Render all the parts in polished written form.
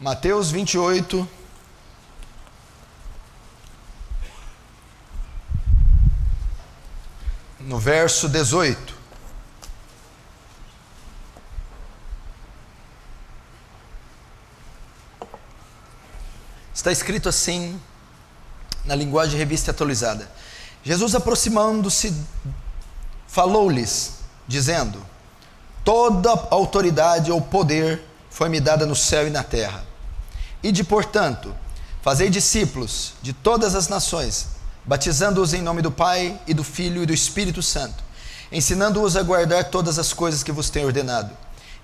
Mateus 28, no verso 18. Está escrito assim, na linguagem revista atualizada: Jesus, aproximando-se, falou-lhes, dizendo: toda autoridade ou poder foi-me dada no céu e na terra. Ide, portanto, fazei discípulos de todas as nações, batizando-os em nome do Pai e do Filho e do Espírito Santo, ensinando-os a guardar todas as coisas que vos tenho ordenado.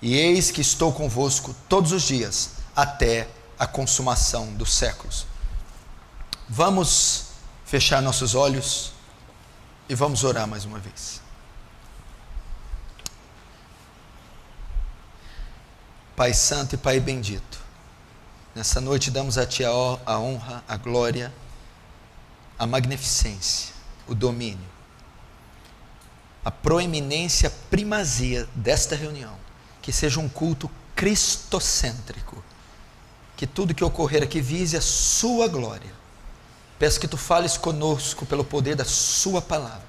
E eis que estou convosco todos os dias, até a consumação dos séculos. Vamos fechar nossos olhos e vamos orar mais uma vez. Pai Santo e Pai Bendito, nessa noite damos a Ti a honra, a glória, a magnificência, o domínio, a proeminência, a primazia desta reunião. Que seja um culto cristocêntrico, que tudo que ocorrer aqui vise a Sua glória. Peço que Tu fales conosco pelo poder da Sua palavra,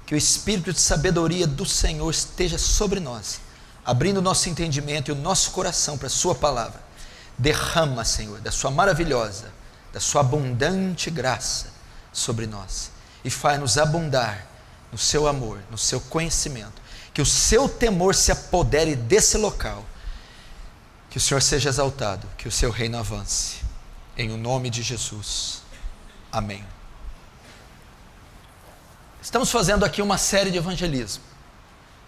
que o Espírito de sabedoria do Senhor esteja sobre nós, abrindo o nosso entendimento e o nosso coração para a Sua palavra. Derrama, Senhor, da Sua maravilhosa, da Sua abundante graça sobre nós, e faz-nos abundar no Seu amor, no Seu conhecimento, que o Seu temor se apodere desse local, que o Senhor seja exaltado, que o Seu reino avance, em o nome de Jesus, amém. Estamos fazendo aqui uma série de evangelismo.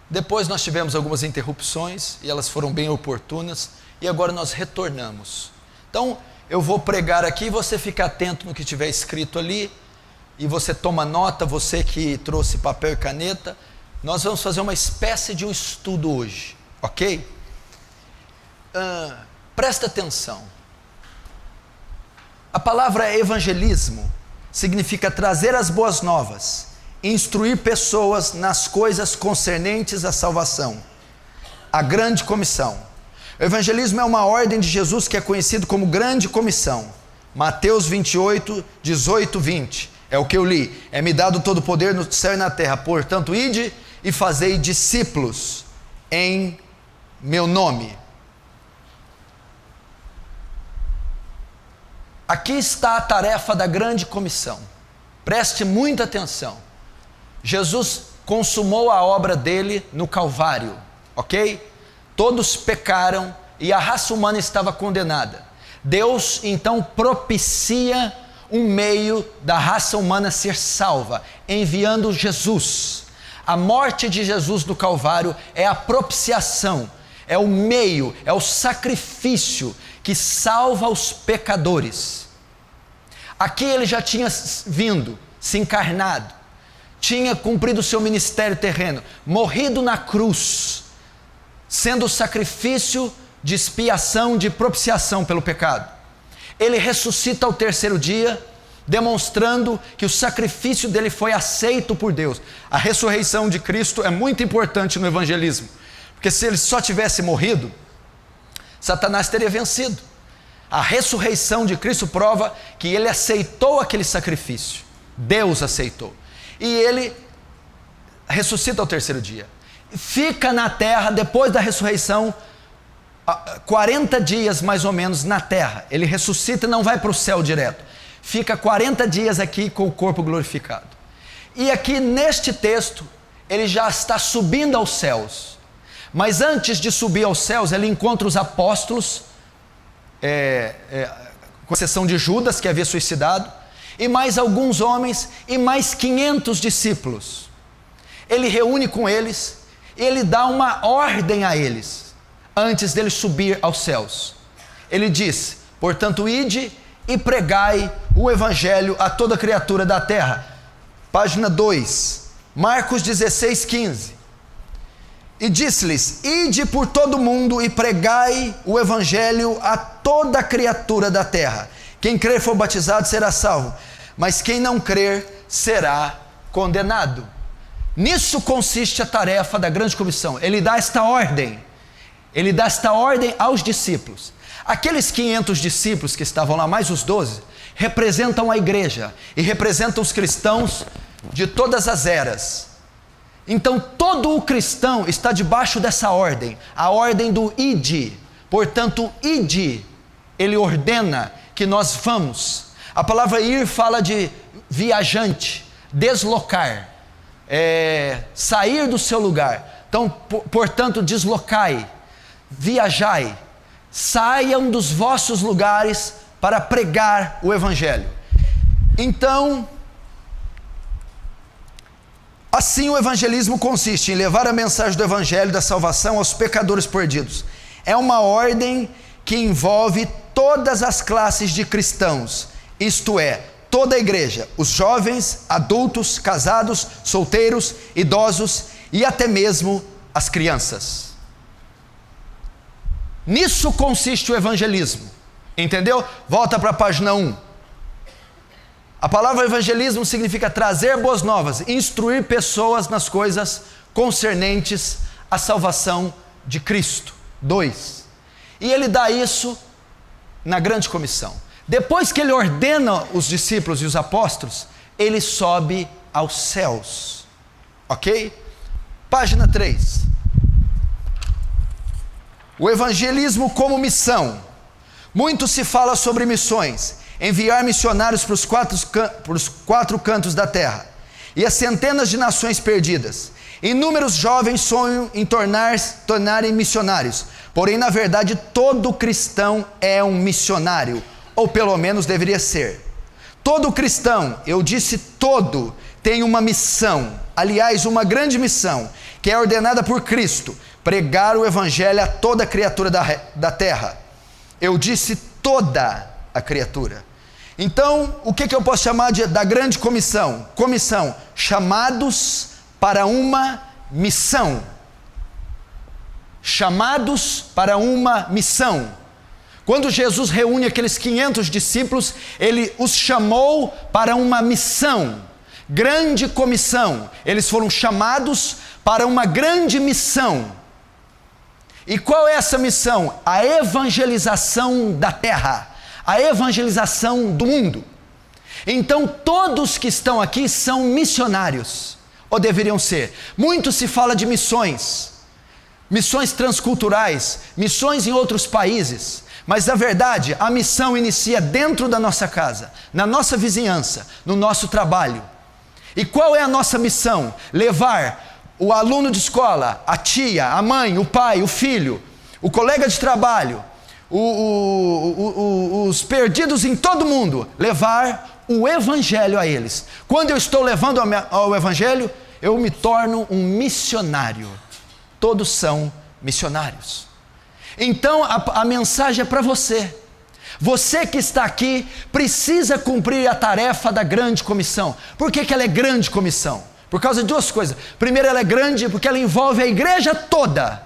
Depois nós tivemos algumas interrupções, e elas foram bem oportunas, e agora nós retornamos. Então, eu vou pregar aqui, e você fica atento no que tiver escrito ali, e você toma nota, você que trouxe papel e caneta. Nós vamos fazer uma espécie de um estudo hoje, ok? Presta atenção. A palavra evangelismo significa trazer as boas novas, instruir pessoas nas coisas concernentes à salvação, a grande comissão. O evangelismo é uma ordem de Jesus que é conhecido como grande comissão. Mateus 28, 18, 20, é o que eu li: é-me dado todo o poder no céu e na terra, portanto ide e fazei discípulos em meu nome. Aqui está a tarefa da grande comissão. Preste muita atenção. Jesus consumou a obra dele no Calvário, ok? Todos pecaram e a raça humana estava condenada. Deus então propicia um meio da raça humana ser salva, enviando Jesus. A morte de Jesus no Calvário é a propiciação, é o meio, é o sacrifício que salva os pecadores. Aqui ele já tinha vindo, se encarnado, tinha cumprido o seu ministério terreno, morrido na cruz, sendo o sacrifício de expiação, de propiciação pelo pecado. Ele ressuscita ao terceiro dia, demonstrando que o sacrifício dele foi aceito por Deus. A ressurreição de Cristo é muito importante no evangelismo, porque se ele só tivesse morrido, Satanás teria vencido. A ressurreição de Cristo prova que ele aceitou aquele sacrifício. Deus aceitou. E ele ressuscita ao terceiro dia. Fica na terra, depois da ressurreição, 40 dias mais ou menos na terra. Ele ressuscita e não vai para o céu direto. Fica 40 dias aqui com o corpo glorificado. E aqui neste texto, ele já está subindo aos céus. Mas antes de subir aos céus, ele encontra os apóstolos, com exceção de Judas, que havia suicidado, e mais alguns homens, e mais 500 discípulos. Ele reúne com eles, e ele dá uma ordem a eles, antes dele subir aos céus. Ele diz: portanto, ide e pregai o evangelho a toda criatura da terra. Página 2, Marcos 16, 15. E disse-lhes: ide por todo o mundo e pregai o evangelho a toda criatura da terra. Quem crer e for batizado será salvo, mas quem não crer será condenado. Nisso consiste a tarefa da grande comissão. Ele dá esta ordem aos discípulos. Aqueles 500 discípulos que estavam lá, mais os 12, representam a igreja e representam os cristãos de todas as eras. Então todo o cristão está debaixo dessa ordem, a ordem do ide. Portanto, ide, ele ordena que nós vamos. A palavra ir fala de viajante, deslocar, sair do seu lugar. Então, portanto, deslocai, viajai, saiam dos vossos lugares para pregar o evangelho. Então, assim o evangelismo consiste em levar a mensagem do evangelho da salvação aos pecadores perdidos. É uma ordem que envolve todas as classes de cristãos, isto é, toda a igreja, os jovens, adultos, casados, solteiros, idosos e até mesmo as crianças. Nisso consiste o evangelismo, entendeu? Volta para a página 1. A palavra evangelismo significa trazer boas novas, instruir pessoas nas coisas concernentes à salvação de Cristo. 2. E ele dá isso na grande comissão. Depois que ele ordena os discípulos e os apóstolos, ele sobe aos céus. Ok? Página 3. O evangelismo como missão. Muito se fala sobre missões, enviar missionários para os quatro cantos da terra, e as centenas de nações perdidas. Inúmeros jovens sonham em tornarem missionários, porém na verdade todo cristão é um missionário, ou pelo menos deveria ser. Todo cristão, eu disse todo, tem uma missão, aliás uma grande missão, que é ordenada por Cristo, pregar o evangelho a toda criatura da terra. Eu disse toda a criatura. Então, o que eu posso chamar da grande comissão? Comissão, chamados para uma missão. Chamados para uma missão. Quando Jesus reúne aqueles 500 discípulos, ele os chamou para uma missão. Grande comissão. Eles foram chamados para uma grande missão. E qual é essa missão? A evangelização da terra. A evangelização do mundo. Então todos que estão aqui são missionários, ou deveriam ser. Muito se fala de missões, missões transculturais, missões em outros países, mas na verdade a missão inicia dentro da nossa casa, na nossa vizinhança, no nosso trabalho. E qual é a nossa missão? Levar o aluno de escola, a tia, a mãe, o pai, o filho, o colega de trabalho, os perdidos em todo mundo, levar o evangelho a eles. Quando eu estou levando ao evangelho, eu me torno um missionário. Todos são missionários. Então a mensagem é para você. Você que está aqui precisa cumprir a tarefa da grande comissão. Por que ela é grande comissão? Por causa de duas coisas. Primeiro, ela é grande porque ela envolve a igreja toda.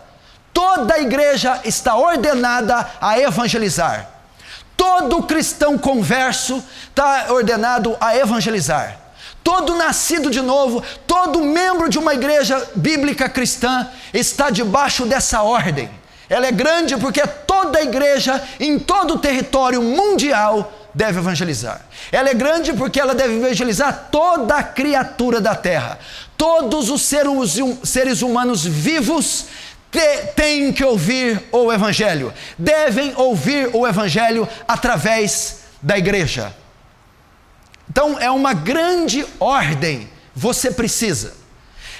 Toda a igreja está ordenada a evangelizar. Todo cristão converso está ordenado a evangelizar. Todo nascido de novo, todo membro de uma igreja bíblica cristã está debaixo dessa ordem. Ela é grande porque toda a igreja em todo o território mundial deve evangelizar. Ela é grande porque ela deve evangelizar toda a criatura da terra. Todos os seres humanos vivos têm que ouvir o evangelho. Devem ouvir o evangelho através da igreja. Então é uma grande ordem. Você precisa.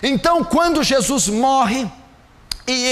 Então quando Jesus morre e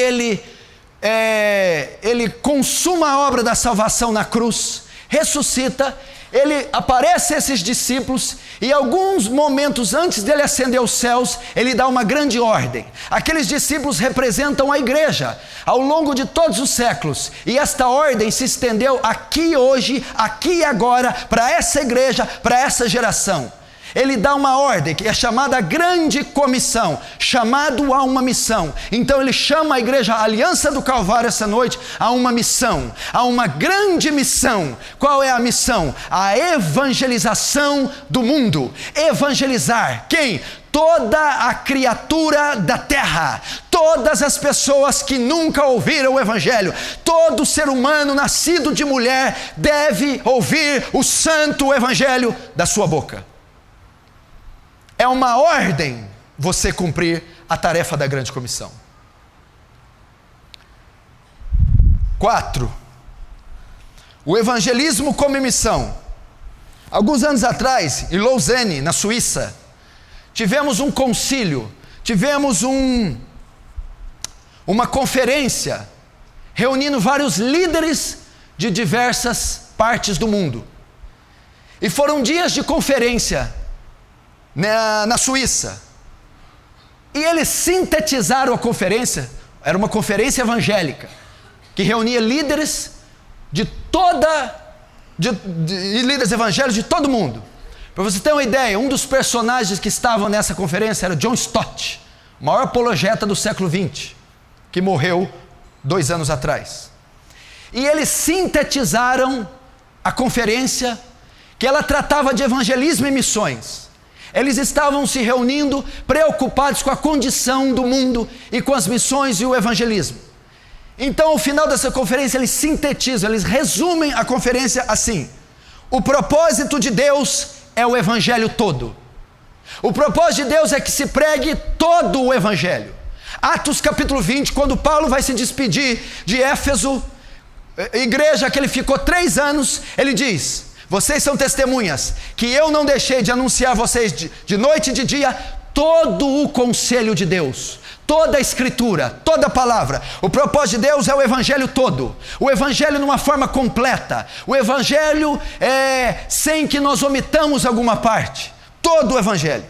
ele consuma a obra da salvação na cruz, ressuscita, ele aparece a esses discípulos e alguns momentos antes dele ascender aos céus, ele dá uma grande ordem. Aqueles discípulos representam a igreja ao longo de todos os séculos, e esta ordem se estendeu aqui hoje, aqui e agora, para essa igreja, para essa geração. Ele dá uma ordem que é chamada grande comissão, chamado a uma missão. Então ele chama a igreja, a Aliança do Calvário essa noite, a uma missão, a uma grande missão. Qual é a missão? A evangelização do mundo. Evangelizar quem? toda a criatura da terra, todas as pessoas que nunca ouviram o Evangelho, todo ser humano nascido de mulher deve ouvir o santo Evangelho da sua boca. É uma ordem você cumprir a tarefa da grande comissão. 4. O evangelismo como missão. Alguns anos atrás, em Lausanne, na Suíça, tivemos um concílio, tivemos uma conferência, reunindo vários líderes de diversas partes do mundo. E foram dias de conferência na Suíça. E eles sintetizaram a conferência, era uma conferência evangélica, que reunia líderes líderes evangélicos de todo mundo. Para você ter uma ideia, um dos personagens que estavam nessa conferência era John Stott, o maior apologeta do século XX, que morreu 2 anos atrás. E eles sintetizaram a conferência, que ela tratava de evangelismo e missões. Eles estavam se reunindo, preocupados com a condição do mundo e com as missões e o evangelismo. Então, ao final dessa conferência, eles sintetizam, eles resumem a conferência assim: o propósito de Deus é o evangelho todo. O propósito de Deus é que se pregue todo o evangelho. Atos capítulo 20, quando Paulo vai se despedir de Éfeso, igreja que ele ficou 3 anos, ele diz: vocês são testemunhas que eu não deixei de anunciar a vocês de noite e de dia todo o conselho de Deus, toda a escritura, toda a palavra. O propósito de Deus é o evangelho todo, o evangelho numa forma completa, o evangelho sem que nós omitamos alguma parte, todo o evangelho.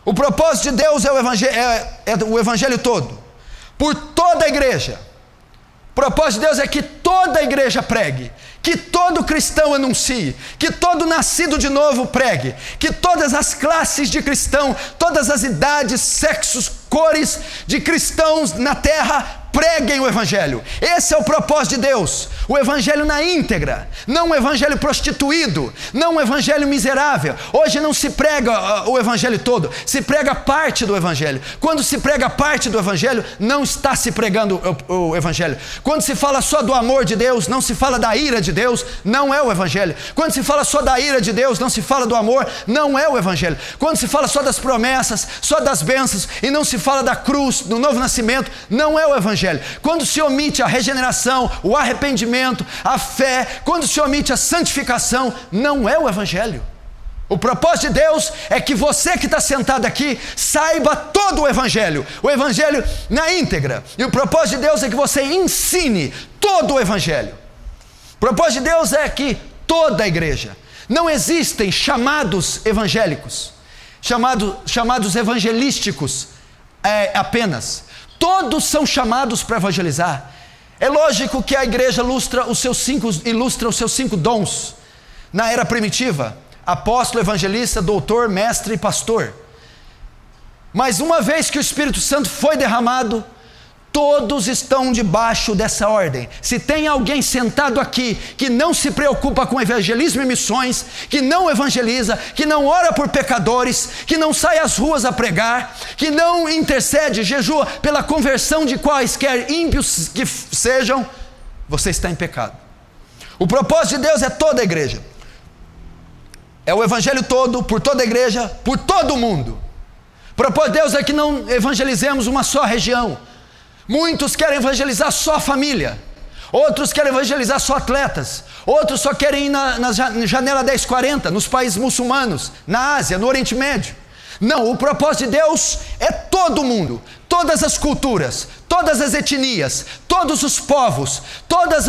O propósito de Deus é o evangelho todo, por toda a igreja. O propósito de Deus é que toda a igreja pregue, que todo cristão anuncie, que todo nascido de novo pregue, que todas as classes de cristão, todas as idades, sexos, cores de cristãos na terra preguem o evangelho. Esse é o propósito de Deus, o evangelho na íntegra, não o evangelho prostituído, não o evangelho miserável. Hoje não se prega o evangelho todo, se prega parte do evangelho. Quando se prega parte do evangelho, não está se pregando o evangelho. Quando se fala só do amor de Deus, não se fala da ira de Deus, não é o evangelho. Quando se fala só da ira de Deus, não se fala do amor, não é o evangelho. Quando se fala só das promessas, só das bênçãos, e não se fala da cruz, do novo nascimento, não é o evangelho. Quando se omite a regeneração, o arrependimento, a fé, quando se omite a santificação, não é o evangelho. O propósito de Deus é que você que está sentado aqui saiba todo o evangelho na íntegra. E o propósito de Deus é que você ensine todo o evangelho. O propósito de Deus é que toda a igreja, não existem chamados evangélicos, chamados evangelísticos apenas. Todos são chamados para evangelizar. É lógico que a igreja ilustra os seus 5 dons. Na era primitiva: apóstolo, evangelista, doutor, mestre e pastor. Mas uma vez que o Espírito Santo foi derramado, todos estão debaixo dessa ordem. Se tem alguém sentado aqui que não se preocupa com evangelismo e missões, que não evangeliza, que não ora por pecadores, que não sai às ruas a pregar, que não intercede, jejua pela conversão de quaisquer ímpios que sejam, você está em pecado. O propósito de Deus é toda a igreja. É o evangelho todo, por toda a igreja, por todo o mundo. O propósito de Deus é que não evangelizemos uma só região. Muitos querem evangelizar só a família, outros querem evangelizar só atletas, outros só querem ir na janela 1040, nos países muçulmanos, na Ásia, no Oriente Médio. Não, o propósito de Deus é todo mundo, todas as culturas, todas as etnias, todos os povos, todos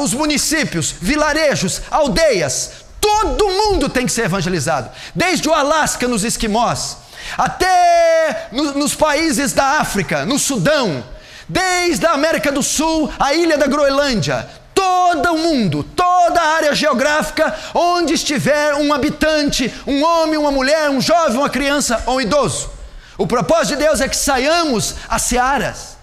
os municípios, vilarejos, aldeias, todo mundo tem que ser evangelizado, desde o Alasca nos esquimós, até nos países da África, no Sudão, desde a América do Sul, a ilha da Groenlândia, todo o mundo, toda a área geográfica, onde estiver um habitante, um homem, uma mulher, um jovem, uma criança ou um idoso. O propósito de Deus é que saiamos às searas.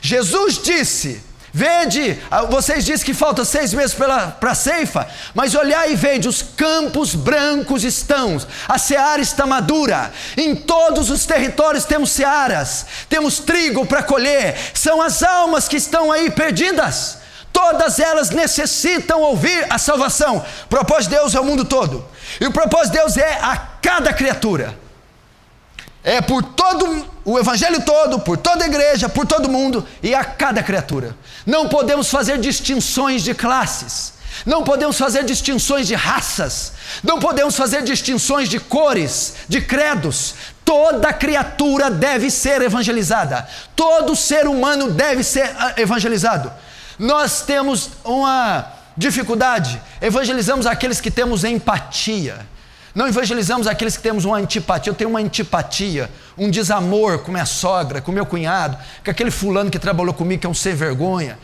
Jesus disse: Vede, vocês dizem que falta 6 meses para a ceifa, mas olhai e vede, os campos brancos estão, a seara está madura, em todos os territórios temos searas, temos trigo para colher, são as almas que estão aí perdidas, todas elas necessitam ouvir a salvação. O propósito de Deus é o mundo todo, e o propósito de Deus é a cada criatura, é por todo o evangelho todo, por toda a igreja, por todo mundo e a cada criatura. Não podemos fazer distinções de classes, não podemos fazer distinções de raças, não podemos fazer distinções de cores, de credos. Toda criatura deve ser evangelizada, todo ser humano deve ser evangelizado. Nós temos uma dificuldade, evangelizamos aqueles que temos empatia, não evangelizamos aqueles que temos uma antipatia. Eu tenho uma antipatia, um desamor com minha sogra, com meu cunhado, com aquele fulano que trabalhou comigo que é um sem vergonha.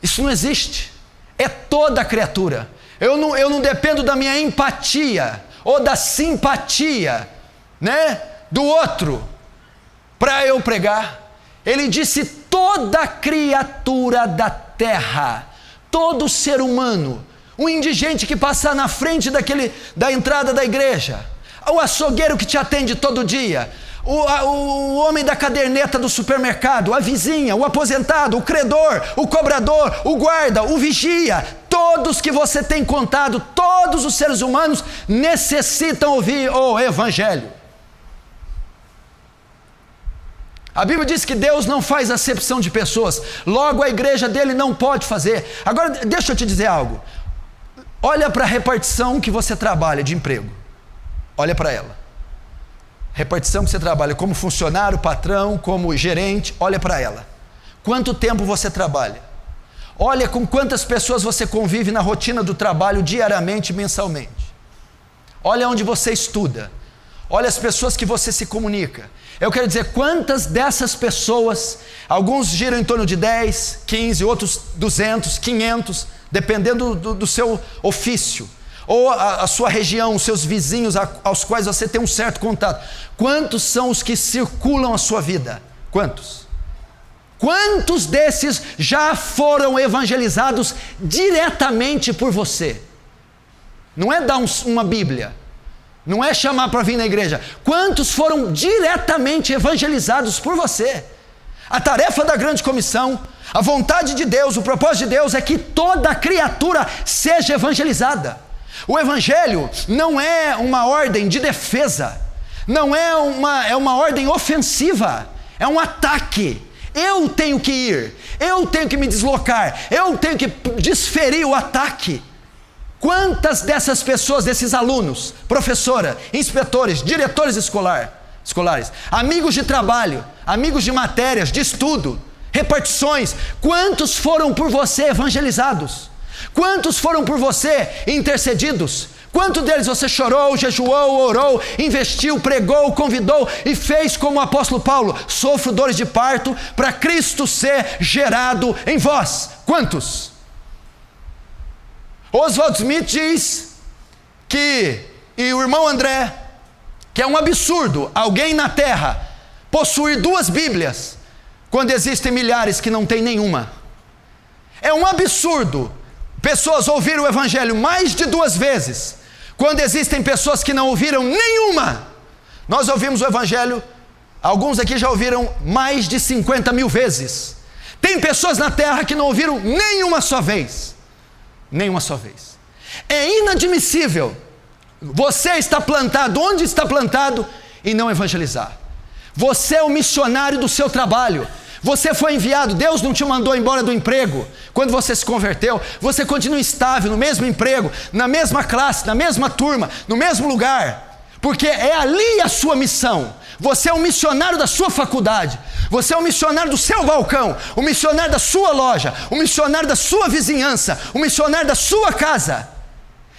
Isso não existe. É toda a criatura. Eu não dependo da minha empatia ou da simpatia, né, do outro para eu pregar. Ele disse: toda criatura da terra, todo ser humano. Um indigente que passar na frente da entrada da igreja, o açougueiro que te atende todo dia, o homem da caderneta do supermercado, a vizinha, o aposentado, o credor, o cobrador, o guarda, o vigia, todos que você tem contado, todos os seres humanos necessitam ouvir o evangelho. A Bíblia diz que Deus não faz acepção de pessoas, logo a igreja dele não pode fazer. Agora deixa eu te dizer algo. Olha para a repartição que você trabalha de emprego. Olha para ela. Repartição que você trabalha como funcionário, patrão, como gerente, olha para ela. Quanto tempo você trabalha? Olha com quantas pessoas você convive na rotina do trabalho diariamente, mensalmente. Olha onde você estuda. Olha as pessoas que você se comunica. Eu quero dizer, quantas dessas pessoas, alguns giram em torno de 10, 15, outros 200, 500, dependendo do seu ofício, ou a sua região, os seus vizinhos aos quais você tem um certo contato. Quantos são os que circulam a sua vida? Quantos? Quantos desses já foram evangelizados diretamente por você? Não é dar uma Bíblia, não é chamar para vir na igreja. Quantos foram diretamente evangelizados por você? A tarefa da grande comissão, a vontade de Deus, o propósito de Deus é que toda criatura seja evangelizada. O evangelho não é uma ordem de defesa, não é uma ordem ofensiva, é um ataque. Eu tenho que ir, eu tenho que me deslocar, eu tenho que desferir o ataque. Quantas dessas pessoas, desses alunos, professora, inspetores, diretores escolares, amigos de trabalho, amigos de matérias, de estudo, repartições, quantos foram por você evangelizados? Quantos foram por você intercedidos? Quantos deles você chorou, jejuou, orou, investiu, pregou, convidou e fez como o apóstolo Paulo: sofro dores de parto para Cristo ser gerado em vós? Quantos? Oswald Smith diz que, e o irmão André, que é um absurdo alguém na terra possuir 2 Bíblias quando existem milhares que não têm nenhuma. É um absurdo pessoas ouviram o evangelho mais de 2 vezes quando existem pessoas que não ouviram nenhuma. Nós ouvimos o evangelho, alguns aqui já ouviram mais de 50 mil vezes. Tem pessoas na terra que não ouviram nenhuma só vez. Nenhuma só vez. É inadmissível você estar plantado onde está plantado e não evangelizar. Você é o missionário do seu trabalho. Você foi enviado, Deus não te mandou embora do emprego quando você se converteu. Você continua estável no mesmo emprego, na mesma classe, na mesma turma, no mesmo lugar, porque é ali a sua missão. Você é um missionário da sua faculdade, você é um missionário do seu balcão, um missionário da sua loja, um missionário da sua vizinhança, um missionário da sua casa.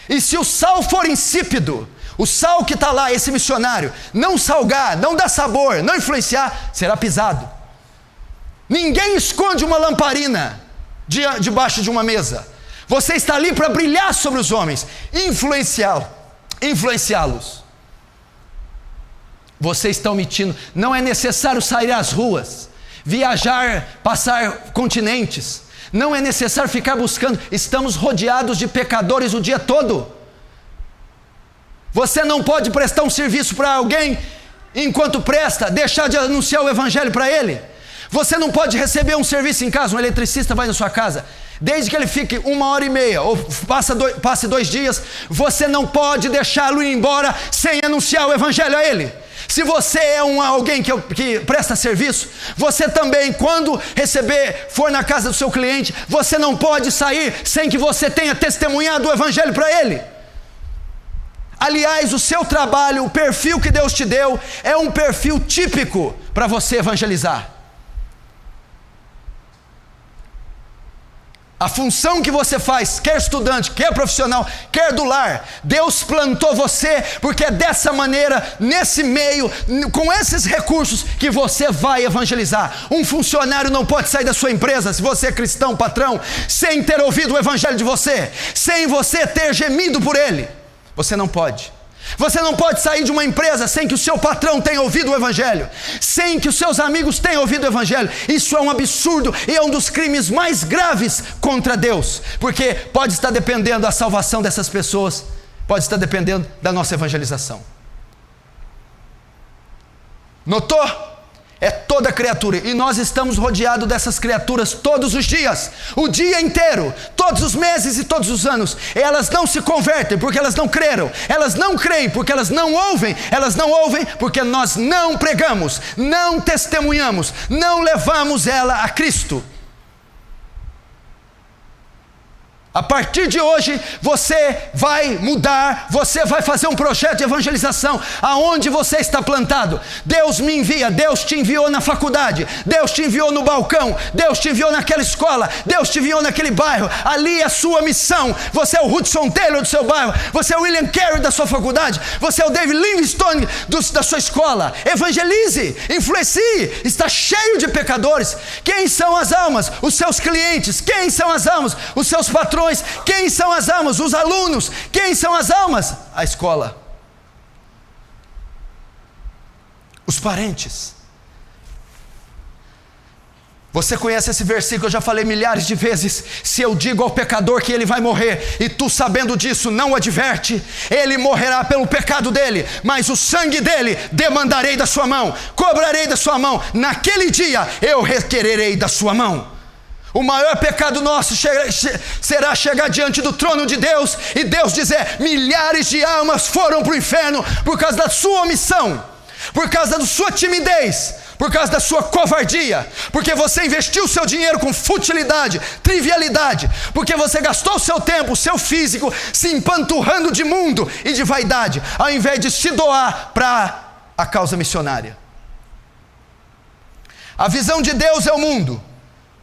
E se o sal for insípido, o sal que está lá, esse missionário, não salgar, não dar sabor, não influenciar, será pisado. Ninguém esconde uma lamparina debaixo de uma mesa. Você está ali para brilhar sobre os homens, influenciá-los. Você está omitindo. Não é necessário sair às ruas, viajar, passar continentes. Não é necessário ficar buscando. Estamos rodeados de pecadores o dia todo. Você não pode prestar um serviço para alguém enquanto presta, deixar de anunciar o evangelho para ele. Você não pode receber um serviço em casa, um eletricista vai na sua casa, desde que ele fique 1h30 ou passe 2 dias, você não pode deixá-lo ir embora sem anunciar o evangelho a ele. Se você é alguém que presta serviço, você também, quando for na casa do seu cliente, você não pode sair sem que você tenha testemunhado o evangelho para ele. Aliás, o seu trabalho, o perfil que Deus te deu, é um perfil típico para você evangelizar. A função que você faz, quer estudante, quer profissional, quer do lar, Deus plantou você, porque é dessa maneira, nesse meio, com esses recursos, que você vai evangelizar. Um funcionário não pode sair da sua empresa, se você é cristão, patrão, sem ter ouvido o evangelho de você, sem você ter gemido por ele. Você não pode. Você não pode sair de uma empresa sem que o seu patrão tenha ouvido o evangelho, sem que os seus amigos tenham ouvido o evangelho. Isso é um absurdo e é um dos crimes mais graves contra Deus, porque pode estar dependendo da salvação dessas pessoas, pode estar dependendo da nossa evangelização. Notou? É toda criatura, e nós estamos rodeados dessas criaturas todos os dias, o dia inteiro, todos os meses e todos os anos. Elas não se convertem porque elas não creram, elas não creem porque elas não ouvem porque nós não pregamos, não testemunhamos, não levamos ela a Cristo. A partir de hoje, você vai mudar, você vai fazer um projeto de evangelização, aonde você está plantado. Deus me envia, Deus te enviou na faculdade, Deus te enviou no balcão, Deus te enviou naquela escola, Deus te enviou naquele bairro, ali é a sua missão. Você é o Hudson Taylor do seu bairro, você é o William Carey da sua faculdade, você é o David Livingstone da sua escola. Evangelize, influencie, está cheio de pecadores. Quem são as almas? Os seus clientes. Quem são as almas? Os seus patrões. Quem são as almas? Os alunos. Quem são as almas? A escola. Os parentes. Você conhece esse versículo, eu já falei milhares de vezes. Se eu digo ao pecador que ele vai morrer, e tu sabendo disso não o adverte, ele morrerá pelo pecado dele, mas o sangue dele demandarei da sua mão, cobrarei da sua mão, naquele dia eu requererei da sua mão. O maior pecado nosso será chegar diante do trono de Deus e Deus dizer: milhares de almas foram para o inferno por causa da sua omissão, por causa da sua timidez, por causa da sua covardia, porque você investiu o seu dinheiro com futilidade, trivialidade, porque você gastou o seu tempo, o seu físico, se empanturrando de mundo e de vaidade, ao invés de se doar para a causa missionária. A visão de Deus é o mundo,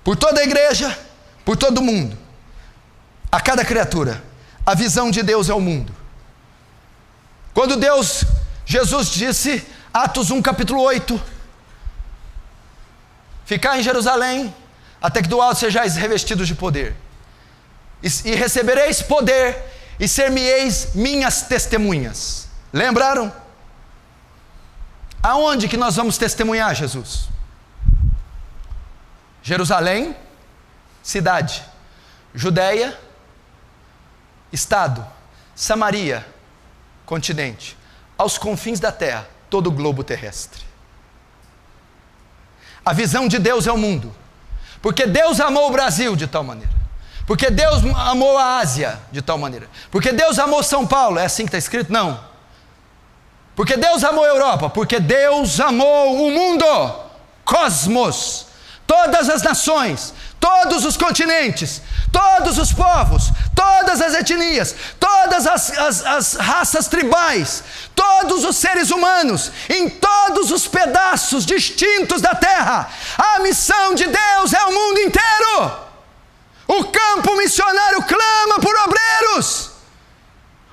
por toda a igreja, por todo mundo, a cada criatura. A visão de Deus é o mundo. Quando Jesus disse, Atos 1 capítulo 8, ficar em Jerusalém, até que do alto sejais revestidos de poder, e recebereis poder, e ser-me-eis minhas testemunhas. Lembraram? Aonde que nós vamos testemunhar, Jesus? Jerusalém, cidade. Judeia, estado. Samaria, continente. Aos confins da terra, todo o globo terrestre. A visão de Deus é o mundo. Porque Deus amou o Brasil de tal maneira. Porque Deus amou a Ásia de tal maneira. Porque Deus amou São Paulo. É assim que está escrito? Não. Porque Deus amou a Europa. Porque Deus amou o mundo. Cosmos. Todas as nações, todos os continentes, todos os povos, todas as etnias, todas as raças tribais, todos os seres humanos, em todos os pedaços distintos da terra. A missão de Deus é o mundo inteiro. O campo missionário clama por obreiros.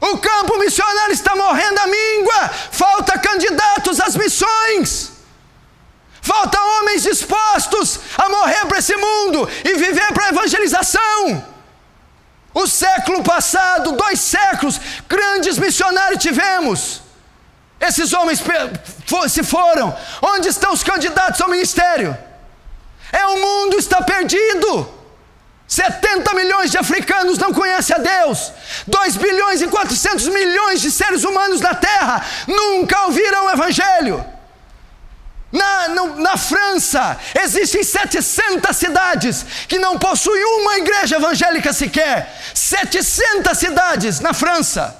O campo missionário está morrendo à míngua. Falta candidatos às missões. Falta homens dispostos a morrer para esse mundo e viver para a evangelização. O século passado, 2 séculos, grandes missionários tivemos. Esses homens se foram. Onde estão os candidatos ao ministério? O mundo está perdido. 70 milhões de africanos não conhecem a Deus. 2 bilhões e 400 milhões de seres humanos na Terra nunca ouviram o Evangelho. Na França, existem 700 cidades que não possuem uma igreja evangélica sequer. 700 cidades na França.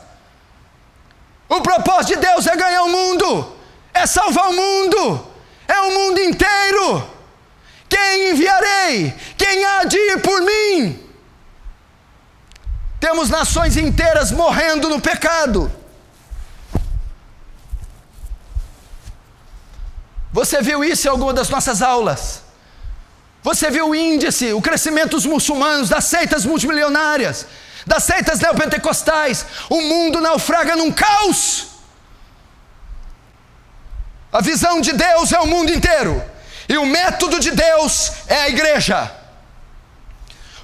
O propósito de Deus é ganhar o mundo, é salvar o mundo, é o mundo inteiro. Quem enviarei? Quem há de ir por mim? Temos nações inteiras morrendo no pecado. Você viu isso em alguma das nossas aulas? Você viu o índice, o crescimento dos muçulmanos, das seitas multimilionárias, das seitas neopentecostais? O mundo naufraga num caos. A visão de Deus é o mundo inteiro. E o método de Deus é a igreja.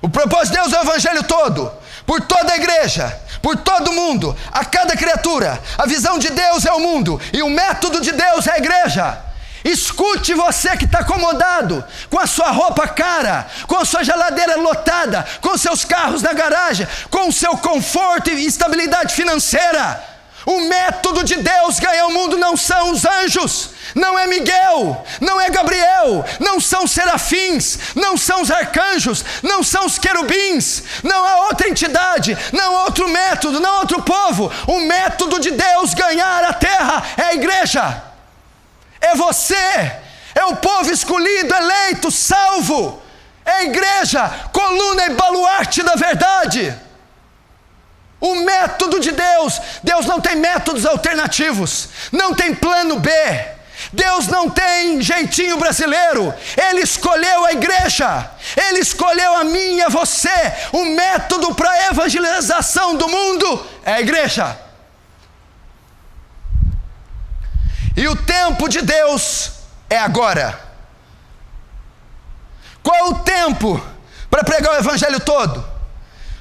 O propósito de Deus é o evangelho todo, por toda a igreja, por todo mundo, a cada criatura. A visão de Deus é o mundo, e o método de Deus é a igreja. Escute, você que está acomodado, com a sua roupa cara, com a sua geladeira lotada, com seus carros na garagem, com o seu conforto e estabilidade financeira. O método de Deus ganhar o mundo não são os anjos, não é Miguel, não é Gabriel, não são os serafins, não são os arcanjos, não são os querubins, não há outra entidade, não há outro método, não há outro povo. O método de Deus ganhar a terra é a igreja. É você, é o povo escolhido, eleito, salvo. É a igreja, coluna e baluarte da verdade. O método de Deus. Deus não tem métodos alternativos, não tem plano B. Deus não tem jeitinho brasileiro. Ele escolheu a igreja, Ele escolheu a mim e a você. O método para a evangelização do mundo é a igreja. E o tempo de Deus é agora. Qual é o tempo para pregar o evangelho todo?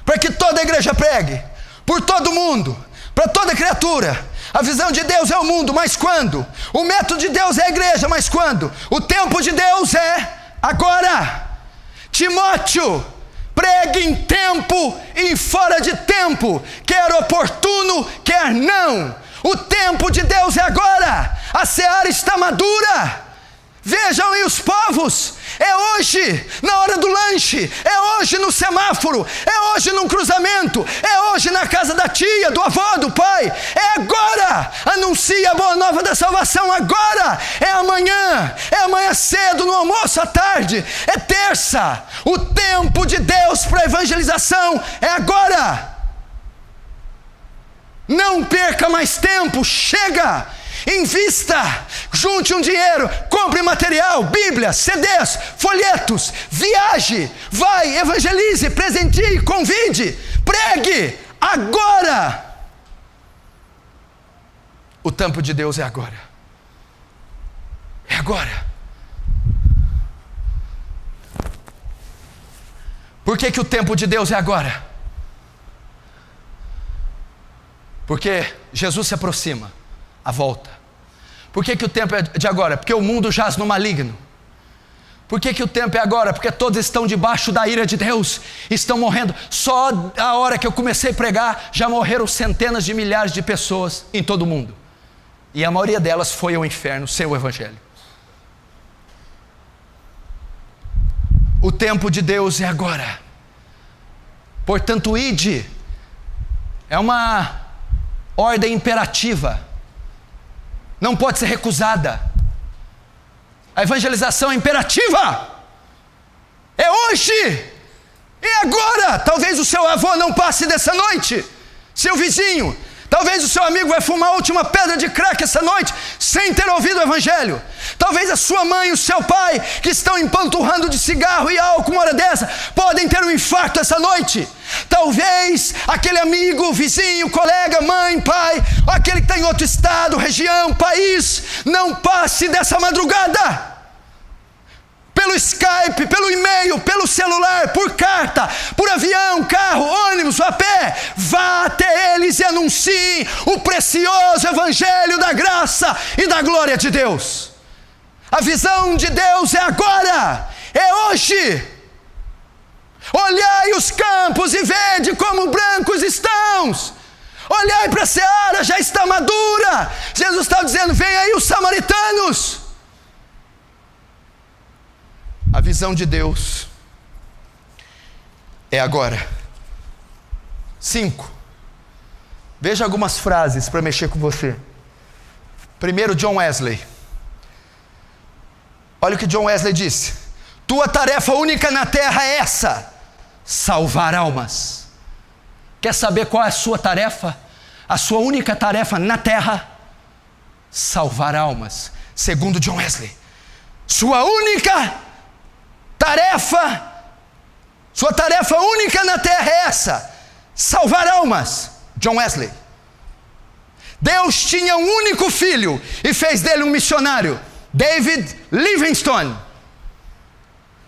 Para que toda a igreja pregue, por todo mundo, para toda criatura. A visão de Deus é o mundo, mas quando? O método de Deus é a igreja, mas quando? O tempo de Deus é agora. Timóteo, pregue em tempo e fora de tempo, quer oportuno, quer não. O tempo de Deus é agora. A seara está madura. Vejam aí os povos. É hoje, na hora do lanche. É hoje no semáforo. É hoje num cruzamento. É hoje na casa da tia, do avô, do pai. É agora. Anuncia a boa nova da salvação agora. É amanhã cedo, no almoço, à tarde. É terça. O tempo de Deus para a evangelização é agora. Não perca mais tempo, chega, invista, junte um dinheiro, compre material, Bíblia, CDs, folhetos, viaje, vai, evangelize, presenteie, convide, pregue, agora. O tempo de Deus é agora. É agora. Por que o tempo de Deus é agora? Porque Jesus se aproxima, a volta. Por que o tempo é de agora? Porque o mundo jaz no maligno. Por que o tempo é agora? Porque todos estão debaixo da ira de Deus, estão morrendo. Só a hora que eu comecei a pregar, já morreram centenas de milhares de pessoas em todo o mundo. E a maioria delas foi ao inferno sem o evangelho. O tempo de Deus é agora. Portanto, ide é uma ordem imperativa, não pode ser recusada. A evangelização é imperativa, é hoje, é agora. Talvez o seu avô não passe dessa noite, seu vizinho, talvez o seu amigo vai fumar a última pedra de crack essa noite, sem ter ouvido o evangelho. Talvez a sua mãe e o seu pai, que estão empanturrando de cigarro e álcool uma hora dessa, podem ter um infarto essa noite. Talvez aquele amigo, vizinho, colega, mãe, pai, ou aquele que está em outro estado, região, país, não passe dessa madrugada. Pelo Skype, pelo e-mail, pelo celular, por carta, por avião, carro, ônibus, a pé, vá até eles e anuncie o precioso evangelho da graça e da glória de Deus. A visão de Deus é agora. é hoje. Olhai os campos e vede como brancos estão. Olhai para a seara, já está madura. Jesus está dizendo: vem aí os samaritanos. A visão de Deus é agora. 5. Veja algumas frases para mexer com você. Primeiro, John Wesley. Olha o que John Wesley disse: tua tarefa única na terra é essa: salvar almas. Quer saber qual é a sua tarefa? A sua única tarefa na terra: salvar almas. Segundo John Wesley, sua tarefa única na terra é essa: salvar almas. John Wesley. Deus tinha um único filho e fez dele um missionário, David Livingstone.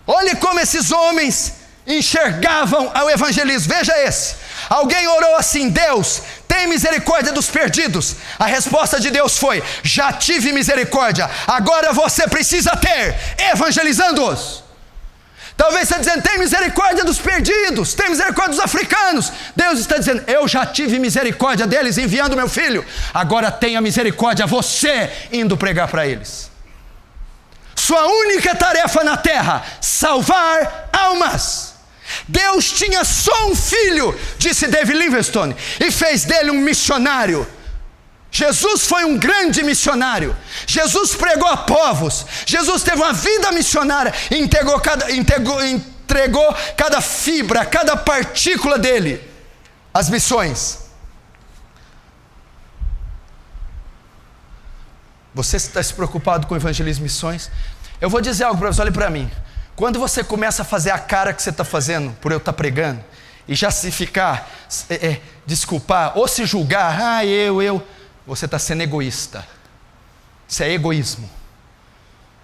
Olhe como esses homens enxergavam o evangelismo. Veja esse: alguém orou assim: Deus, tem misericórdia dos perdidos. A resposta de Deus foi: já tive misericórdia, agora você precisa ter, evangelizando-os. Talvez você está dizendo: tem misericórdia dos perdidos, tem misericórdia dos africanos. Deus está dizendo: eu já tive misericórdia deles enviando meu filho, agora tenha misericórdia você indo pregar para eles. Sua única tarefa na terra: salvar almas. Deus tinha só um filho, disse David Livingstone, e fez dele um missionário. Jesus foi um grande missionário. Jesus pregou a povos. Jesus teve uma vida missionária e entregou cada fibra, cada partícula dele às missões. Você está se preocupado com evangelismo e missões? Eu vou dizer algo para você, olhe para mim. Quando você começa a fazer a cara que você está fazendo por eu estar pregando, e já se ficar, desculpar, ou se julgar, você está sendo egoísta. Isso é egoísmo.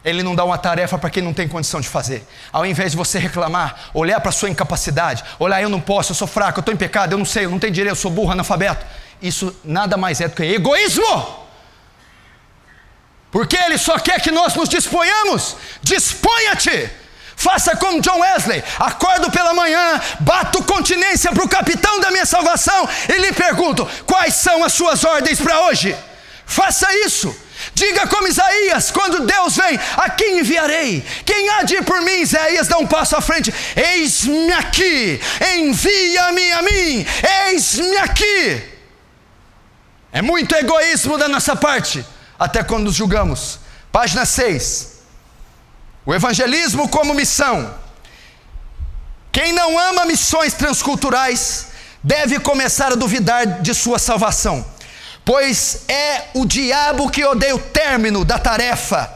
Ele não dá uma tarefa para quem não tem condição de fazer. Ao invés de você reclamar, olhar para a sua incapacidade, olhar: eu não posso, eu sou fraco, eu estou em pecado, eu não sei, eu não tenho direito, eu sou burro, analfabeto. Isso nada mais é do que egoísmo. Porque Ele só quer que nós nos disponhamos. Disponha-te. Faça como John Wesley: acordo pela manhã, bato continência para o capitão da minha salvação e lhe pergunto: quais são as suas ordens para hoje? Faça isso. Diga como Isaías, quando Deus vem: a quem enviarei? Quem há de ir por mim? Isaías dá um passo à frente: eis-me aqui, envia-me a mim, eis-me aqui. É muito egoísmo da nossa parte, até quando nos julgamos. Página 6. O evangelismo como missão. Quem não ama missões transculturais deve começar a duvidar de sua salvação, pois é o diabo que odeia o término da tarefa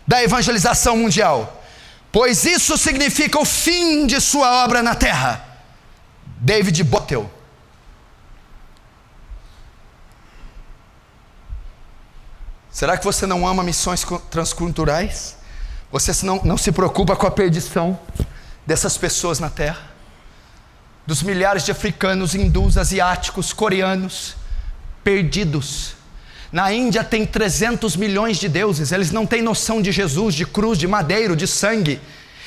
da evangelização mundial, pois isso significa o fim de sua obra na terra. David Bottel. Será que você não ama missões transculturais? Você não se preocupa com a perdição dessas pessoas na terra? Dos milhares de africanos, hindus, asiáticos, coreanos perdidos. Na Índia tem 300 milhões de deuses. Eles não têm noção de Jesus, de cruz, de madeiro, de sangue.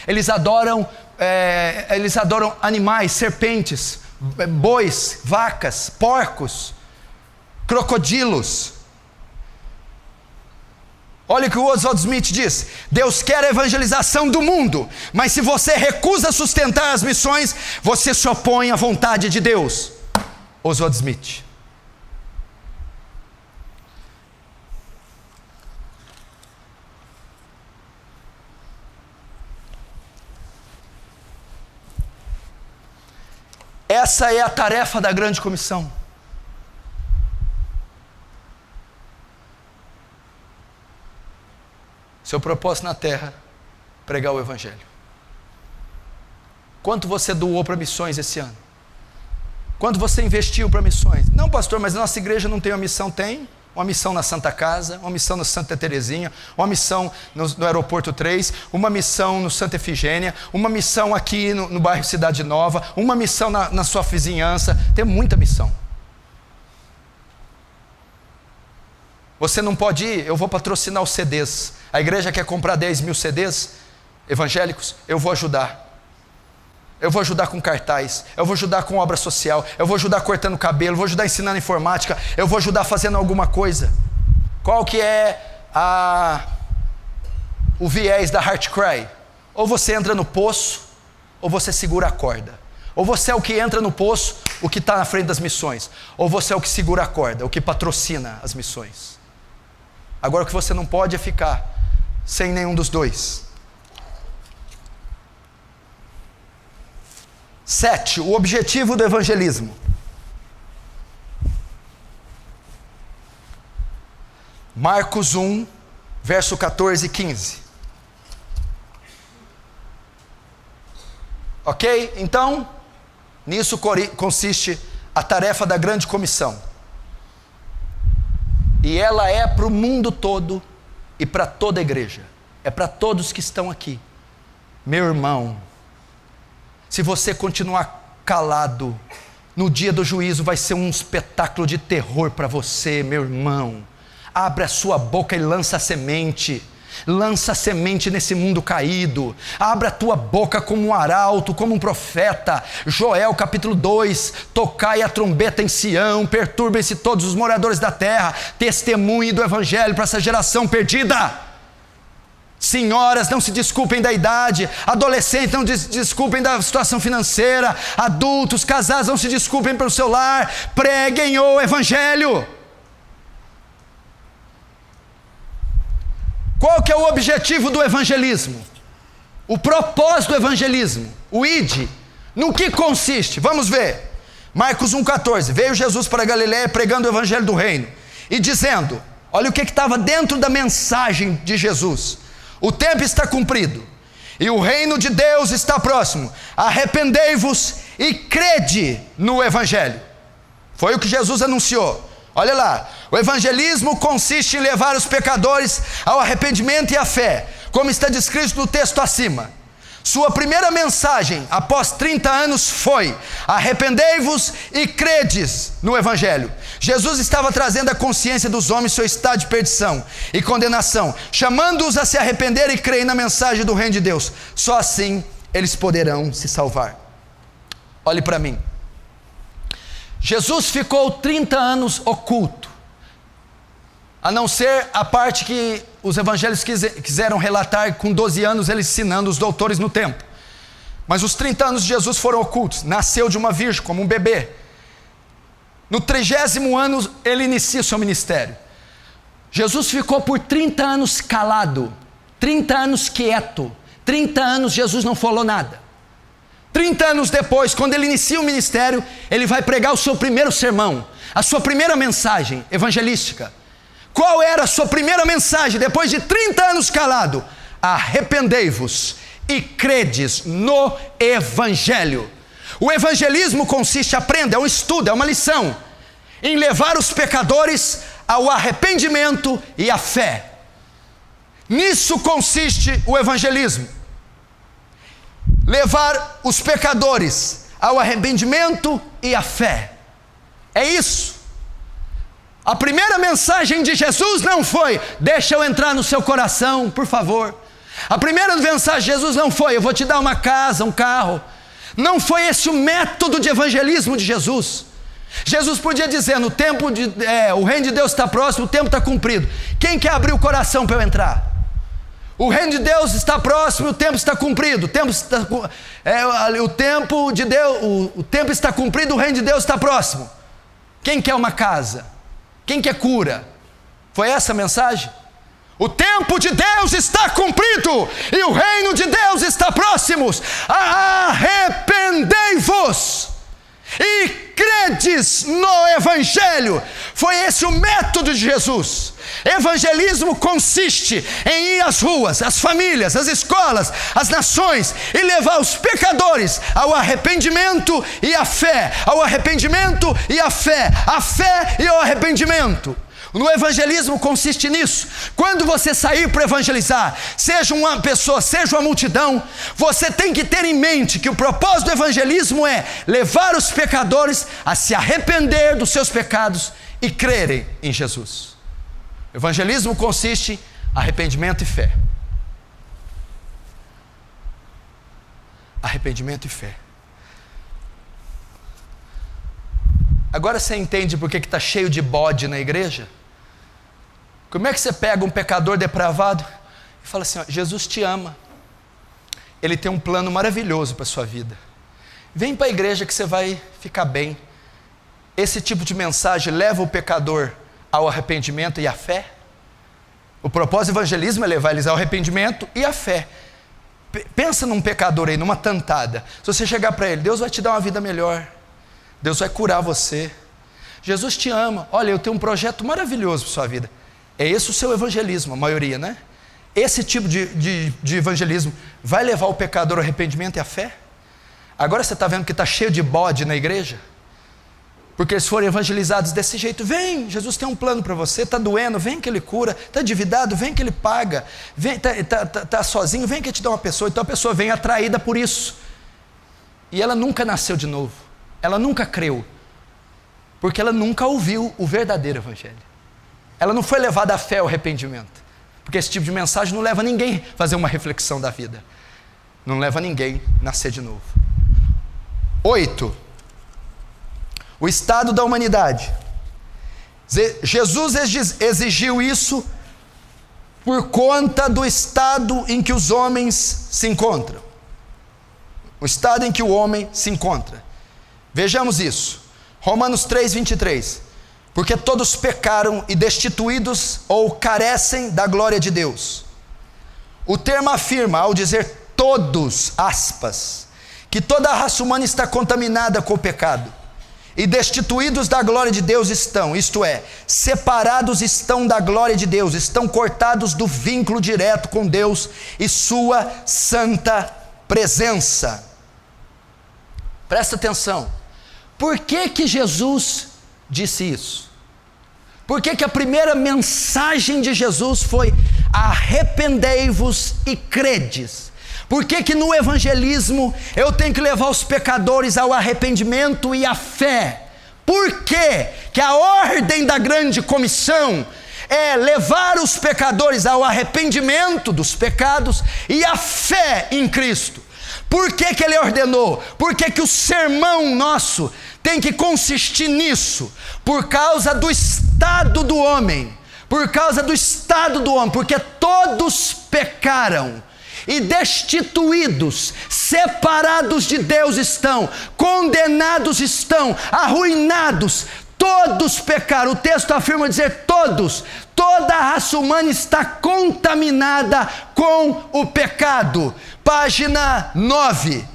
Eles adoram animais, serpentes, bois, vacas, porcos, crocodilos. Olha o que o Oswald Smith diz: Deus quer a evangelização do mundo, mas se você recusa sustentar as missões, você se opõe à vontade de Deus. Oswald Smith. Essa é a tarefa da grande comissão. Seu propósito na terra: pregar o evangelho. Quanto você doou para missões esse ano? Quanto você investiu para missões? Não, pastor, mas a nossa igreja não tem uma missão. Tem uma missão na Santa Casa, uma missão no Santa Terezinha, uma missão no Aeroporto 3, uma missão no Santa Efigênia, uma missão aqui no bairro Cidade Nova, uma missão na sua vizinhança. Tem muita missão. Você não pode ir: eu vou patrocinar os CDs. A igreja quer comprar 10 mil CDs. evangélicos, eu vou ajudar. Eu vou ajudar com cartaz, eu vou ajudar com obra social, eu vou ajudar cortando cabelo, vou ajudar ensinando informática, eu vou ajudar fazendo alguma coisa. Qual que é o viés da Heart Cry? Ou você entra no poço, ou você segura a corda. Ou você é o que entra no poço, o que está na frente das missões. Ou você é o que segura a corda, o que patrocina as missões. Agora o que você não pode é ficar sem nenhum dos dois. 7. O objetivo do evangelismo. Marcos 1, verso 14 e 15. Ok? Então, nisso consiste a tarefa da grande comissão. E ela é para o mundo todo e para toda a igreja. É para todos que estão aqui. Meu irmão, se você continuar calado, no dia do juízo vai ser um espetáculo de terror para você, meu irmão. Abre a sua boca e lança a semente. Lança a semente nesse mundo caído. Abra a tua boca como um arauto, como um profeta. Joel capítulo 2: tocai a trombeta em Sião, perturbem-se todos os moradores da terra, testemunhe do evangelho para essa geração perdida. Senhoras, não se desculpem da idade. Adolescentes, não se desculpem da situação financeira. Adultos, casados, não se desculpem pelo seu lar. Preguem o evangelho. Qual que é o objetivo do evangelismo? O propósito do evangelismo, o ide. No que consiste? Vamos ver. Marcos 1,14. Veio Jesus para Galiléia pregando o evangelho do reino e dizendo, olha o que estava dentro da mensagem de Jesus: o tempo está cumprido e o reino de Deus está próximo. Arrependei-vos e crede no evangelho. Foi o que Jesus anunciou. Olha lá, o evangelismo consiste em levar os pecadores ao arrependimento e à fé, como está descrito no texto acima. Sua primeira mensagem, após 30 anos, foi: arrependei-vos e credes no evangelho. Jesus estava trazendo à consciência dos homens seu estado de perdição e condenação, chamando-os a se arrepender e crer na mensagem do reino de Deus. Só assim eles poderão se salvar. Olhe para mim. Jesus ficou 30 anos oculto, a não ser a parte que os evangelhos quiseram relatar, com 12 anos ele ensinando os doutores no templo. Mas os 30 anos de Jesus foram ocultos. Nasceu de uma virgem como um bebê. No 30º ano ele inicia o seu ministério. Jesus ficou por 30 anos calado, 30 anos quieto, 30 anos Jesus não falou nada. 30 anos depois, quando ele inicia o ministério, ele vai pregar o seu primeiro sermão, a sua primeira mensagem evangelística. Qual era a sua primeira mensagem depois de 30 anos calado? Arrependei-vos e credes no evangelho. O evangelismo consiste, aprenda, é um estudo, é uma lição, em levar os pecadores ao arrependimento e à fé. Nisso consiste o evangelismo. Levar os pecadores ao arrependimento e à fé. É isso. A primeira mensagem de Jesus não foi: deixa eu entrar no seu coração, por favor. A primeira mensagem de Jesus não foi: eu vou te dar uma casa, um carro. Não foi esse o método de evangelismo de Jesus. Jesus podia dizer: o reino de Deus está próximo, o tempo está cumprido. Quem quer abrir o coração para eu entrar? O reino de Deus está próximo, o tempo está cumprido. O tempo está cumprido, o reino de Deus está próximo. Quem quer uma casa? Quem quer cura? Foi essa a mensagem? O tempo de Deus está cumprido e o reino de Deus está próximo. Arrependei-vos e credes no evangelho. Foi esse o método de Jesus. Evangelismo consiste em ir às ruas, às famílias, às escolas, às nações e levar os pecadores ao arrependimento e à fé, ao arrependimento e à fé, à fé e ao arrependimento. No evangelismo consiste nisso. Quando você sair para evangelizar, seja uma pessoa, seja uma multidão, você tem que ter em mente que o propósito do evangelismo é levar os pecadores a se arrepender dos seus pecados e crerem em Jesus. Evangelismo consiste em arrependimento e fé. arrependimento e fé. Agora você entende por que está cheio de bode na igreja? Como é que você pega um pecador depravado e fala assim, ó, Jesus te ama, Ele tem um plano maravilhoso para a sua vida, vem para a igreja que você vai ficar bem. Esse tipo de mensagem leva o pecador ao arrependimento e à fé? O propósito do evangelismo é levar eles ao arrependimento e à fé. Pensa num pecador aí, numa tantada. Se você chegar para ele, Deus vai te dar uma vida melhor, Deus vai curar você, Jesus te ama, olha, eu tenho um projeto maravilhoso para a sua vida. É esse o seu evangelismo, a maioria, né? Esse tipo de evangelismo vai levar o pecador ao arrependimento e à fé? Agora você está vendo que está cheio de bode na igreja? Porque eles foram evangelizados desse jeito. Vem, Jesus tem um plano para você, está doendo, vem que Ele cura, está endividado, vem que Ele paga, está sozinho, vem que Ele te dá uma pessoa. Então a pessoa vem atraída por isso, e ela nunca nasceu de novo, ela nunca creu, porque ela nunca ouviu o verdadeiro evangelho, ela não foi levada à fé ao arrependimento, porque esse tipo de mensagem não leva ninguém a fazer uma reflexão da vida, não leva ninguém a nascer de novo. 8. O estado da humanidade. Jesus exigiu isso por conta do estado em que os homens se encontram. O estado em que o homem se encontra. Vejamos isso. Romanos 3:23. Porque todos pecaram e destituídos ou carecem da glória de Deus. O termo afirma, ao dizer todos, aspas, que toda a raça humana está contaminada com o pecado. E destituídos da glória de Deus estão, isto é, separados estão da glória de Deus, estão cortados do vínculo direto com Deus e sua santa presença. Presta atenção, por que Jesus disse isso? Por que a primeira mensagem de Jesus foi arrependei-vos e credes? Por que no evangelismo eu tenho que levar os pecadores ao arrependimento e à fé? Por que a ordem da grande comissão é levar os pecadores ao arrependimento dos pecados e à fé em Cristo? Por que Ele ordenou? Por que o sermão nosso tem que consistir nisso? Por causa do estado do homem. Por causa do estado do homem. Porque todos pecaram e destituídos, separados de Deus estão, condenados estão, arruinados, todos pecaram. O texto afirma dizer todos, toda a raça humana está contaminada com o pecado. Página 9.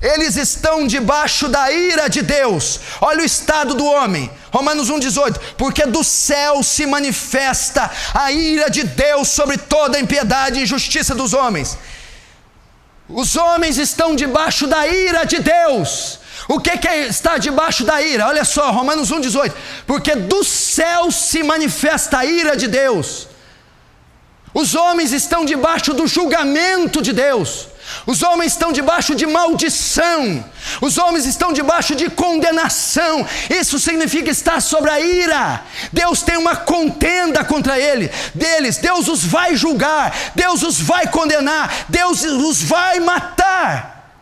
Eles estão debaixo da ira de Deus. Olha o estado do homem. Romanos 1,18. Porque do céu se manifesta a ira de Deus sobre toda a impiedade e injustiça dos homens. Os homens estão debaixo da ira de Deus. O que é estar debaixo da ira? Olha só, Romanos 1,18. Porque do céu se manifesta a ira de Deus. Os homens estão debaixo do julgamento de Deus. Os homens estão debaixo de maldição. Os homens estão debaixo de condenação. Isso significa estar sobre a ira. Deus tem uma contenda contra deles. Deus os vai julgar. Deus os vai condenar. Deus os vai matar.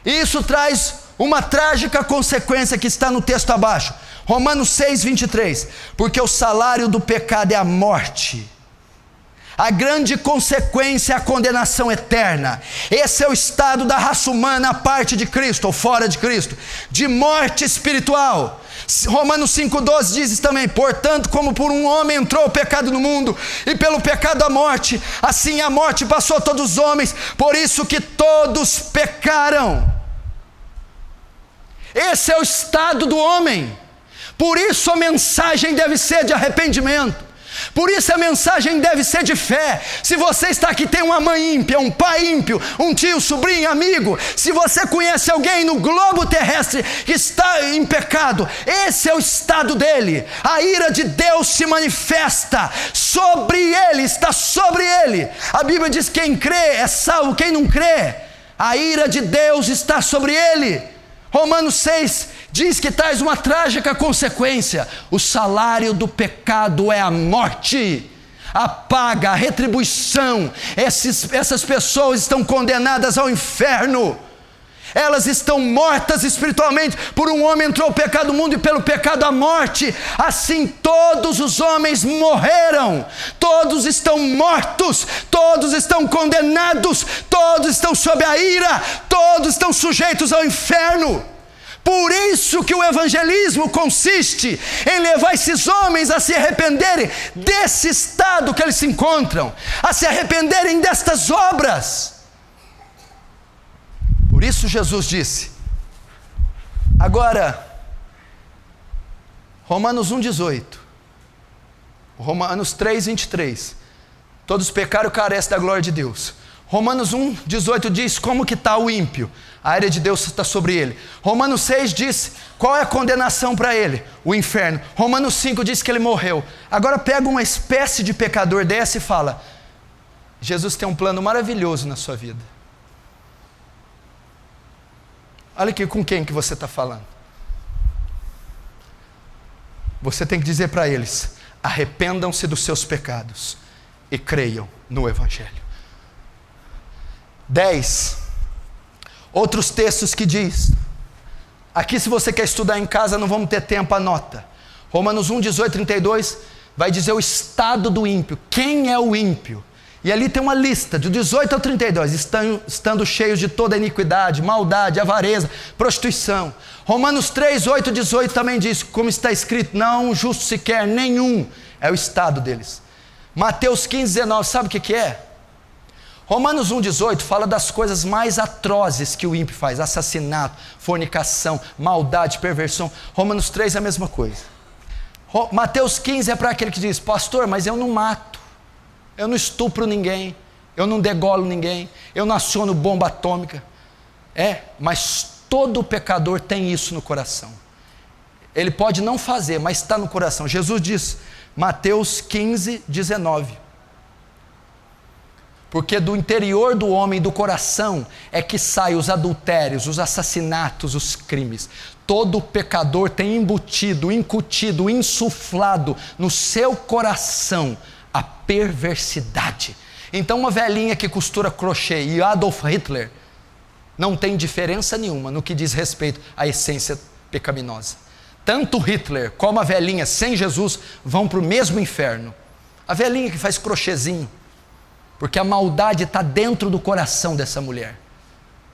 E isso traz uma trágica consequência que está no texto abaixo. Romanos 6:23. Porque o salário do pecado é a morte. A grande consequência é a condenação eterna. Esse é o estado da raça humana à parte de Cristo, ou fora de Cristo, de morte espiritual. Romanos 5,12 diz também: portanto, como por um homem entrou o pecado no mundo, e pelo pecado a morte, assim a morte passou a todos os homens, por isso que todos pecaram. Esse é o estado do homem. Por isso a mensagem deve ser de arrependimento. Por isso a mensagem deve ser de fé. Se você está aqui, tem uma mãe ímpia, um pai ímpio, um tio, sobrinho, amigo, se você conhece alguém no globo terrestre que está em pecado, esse é o estado dele. A ira de Deus se manifesta sobre ele, está sobre ele. A Bíblia diz que quem crê é salvo, quem não crê, a ira de Deus está sobre ele. Romanos 6 diz que traz uma trágica consequência. O salário do pecado é a morte. A paga, a retribuição. Essas pessoas estão condenadas ao inferno. elas estão mortas espiritualmente. Por um homem entrou o pecado no mundo e pelo pecado a morte. Assim todos os homens morreram. Todos estão mortos, todos estão condenados, todos estão sob a ira, todos estão sujeitos ao inferno. Por isso que o evangelismo consiste em levar esses homens a se arrependerem desse estado que eles se encontram, a se arrependerem destas obras. Por isso Jesus disse. Agora, Romanos 1,18, Romanos 3,23, todos pecaram e carecem da glória de Deus. Romanos 1,18 diz como que está o ímpio. A ira de Deus está sobre ele. Romanos 6 diz qual é a condenação para ele? O inferno. Romanos 5 diz que ele morreu. Agora pega uma espécie de pecador dessa e fala: Jesus tem um plano maravilhoso na sua vida. Olha aqui com quem que você está falando. Você tem que dizer para eles: arrependam-se dos seus pecados e creiam no Evangelho. 10. Outros textos que diz, aqui se você quer estudar em casa, não vamos ter tempo, anota. Romanos 1, 18, 32, vai dizer o estado do ímpio. Quem é o ímpio? E ali tem uma lista, de 18 ao 32, estando cheios de toda iniquidade, maldade, avareza, prostituição. Romanos 3, 8, 18 também diz, como está escrito, não um justo sequer, nenhum, é o estado deles. Mateus 15, 19, sabe o que é? Romanos 1,18 fala das coisas mais atrozes que o ímpio faz: assassinato, fornicação, maldade, perversão. Romanos 3 é a mesma coisa. Mateus 15 é para aquele que diz: pastor, mas eu não mato, eu não estupro ninguém, eu não degolo ninguém, eu não aciono bomba atômica. Mas todo pecador tem isso no coração. Ele pode não fazer, mas está no coração. Jesus diz, Mateus 15, 19, porque do interior do homem, do coração, é que saem os adultérios, os assassinatos, os crimes. Todo pecador tem embutido, incutido, insuflado no seu coração a perversidade. Então uma velhinha que costura crochê e Adolf Hitler não tem diferença nenhuma no que diz respeito à essência pecaminosa. Tanto Hitler como a velhinha sem Jesus vão para o mesmo inferno. A velhinha que faz crochêzinho, porque a maldade está dentro do coração dessa mulher.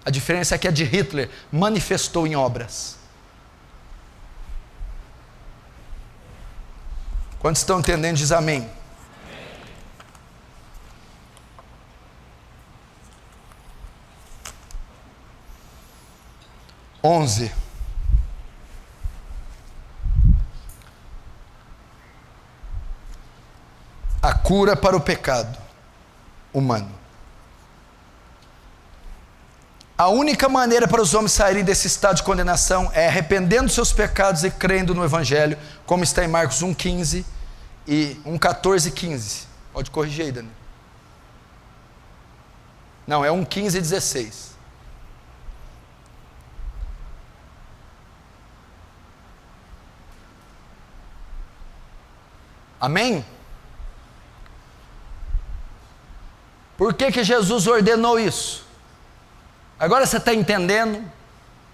A diferença é que a de Hitler manifestou em obras. Quantos estão entendendo, diz amém. 11. A cura para o pecado humano. A única maneira para os homens saírem desse estado de condenação é arrependendo seus pecados e crendo no Evangelho, como está em Marcos 1,15 e 1,14 e 15. Pode corrigir aí, Daniel. Não, é 1,15 e 16. Amém? Por que Jesus ordenou isso? Agora você está entendendo?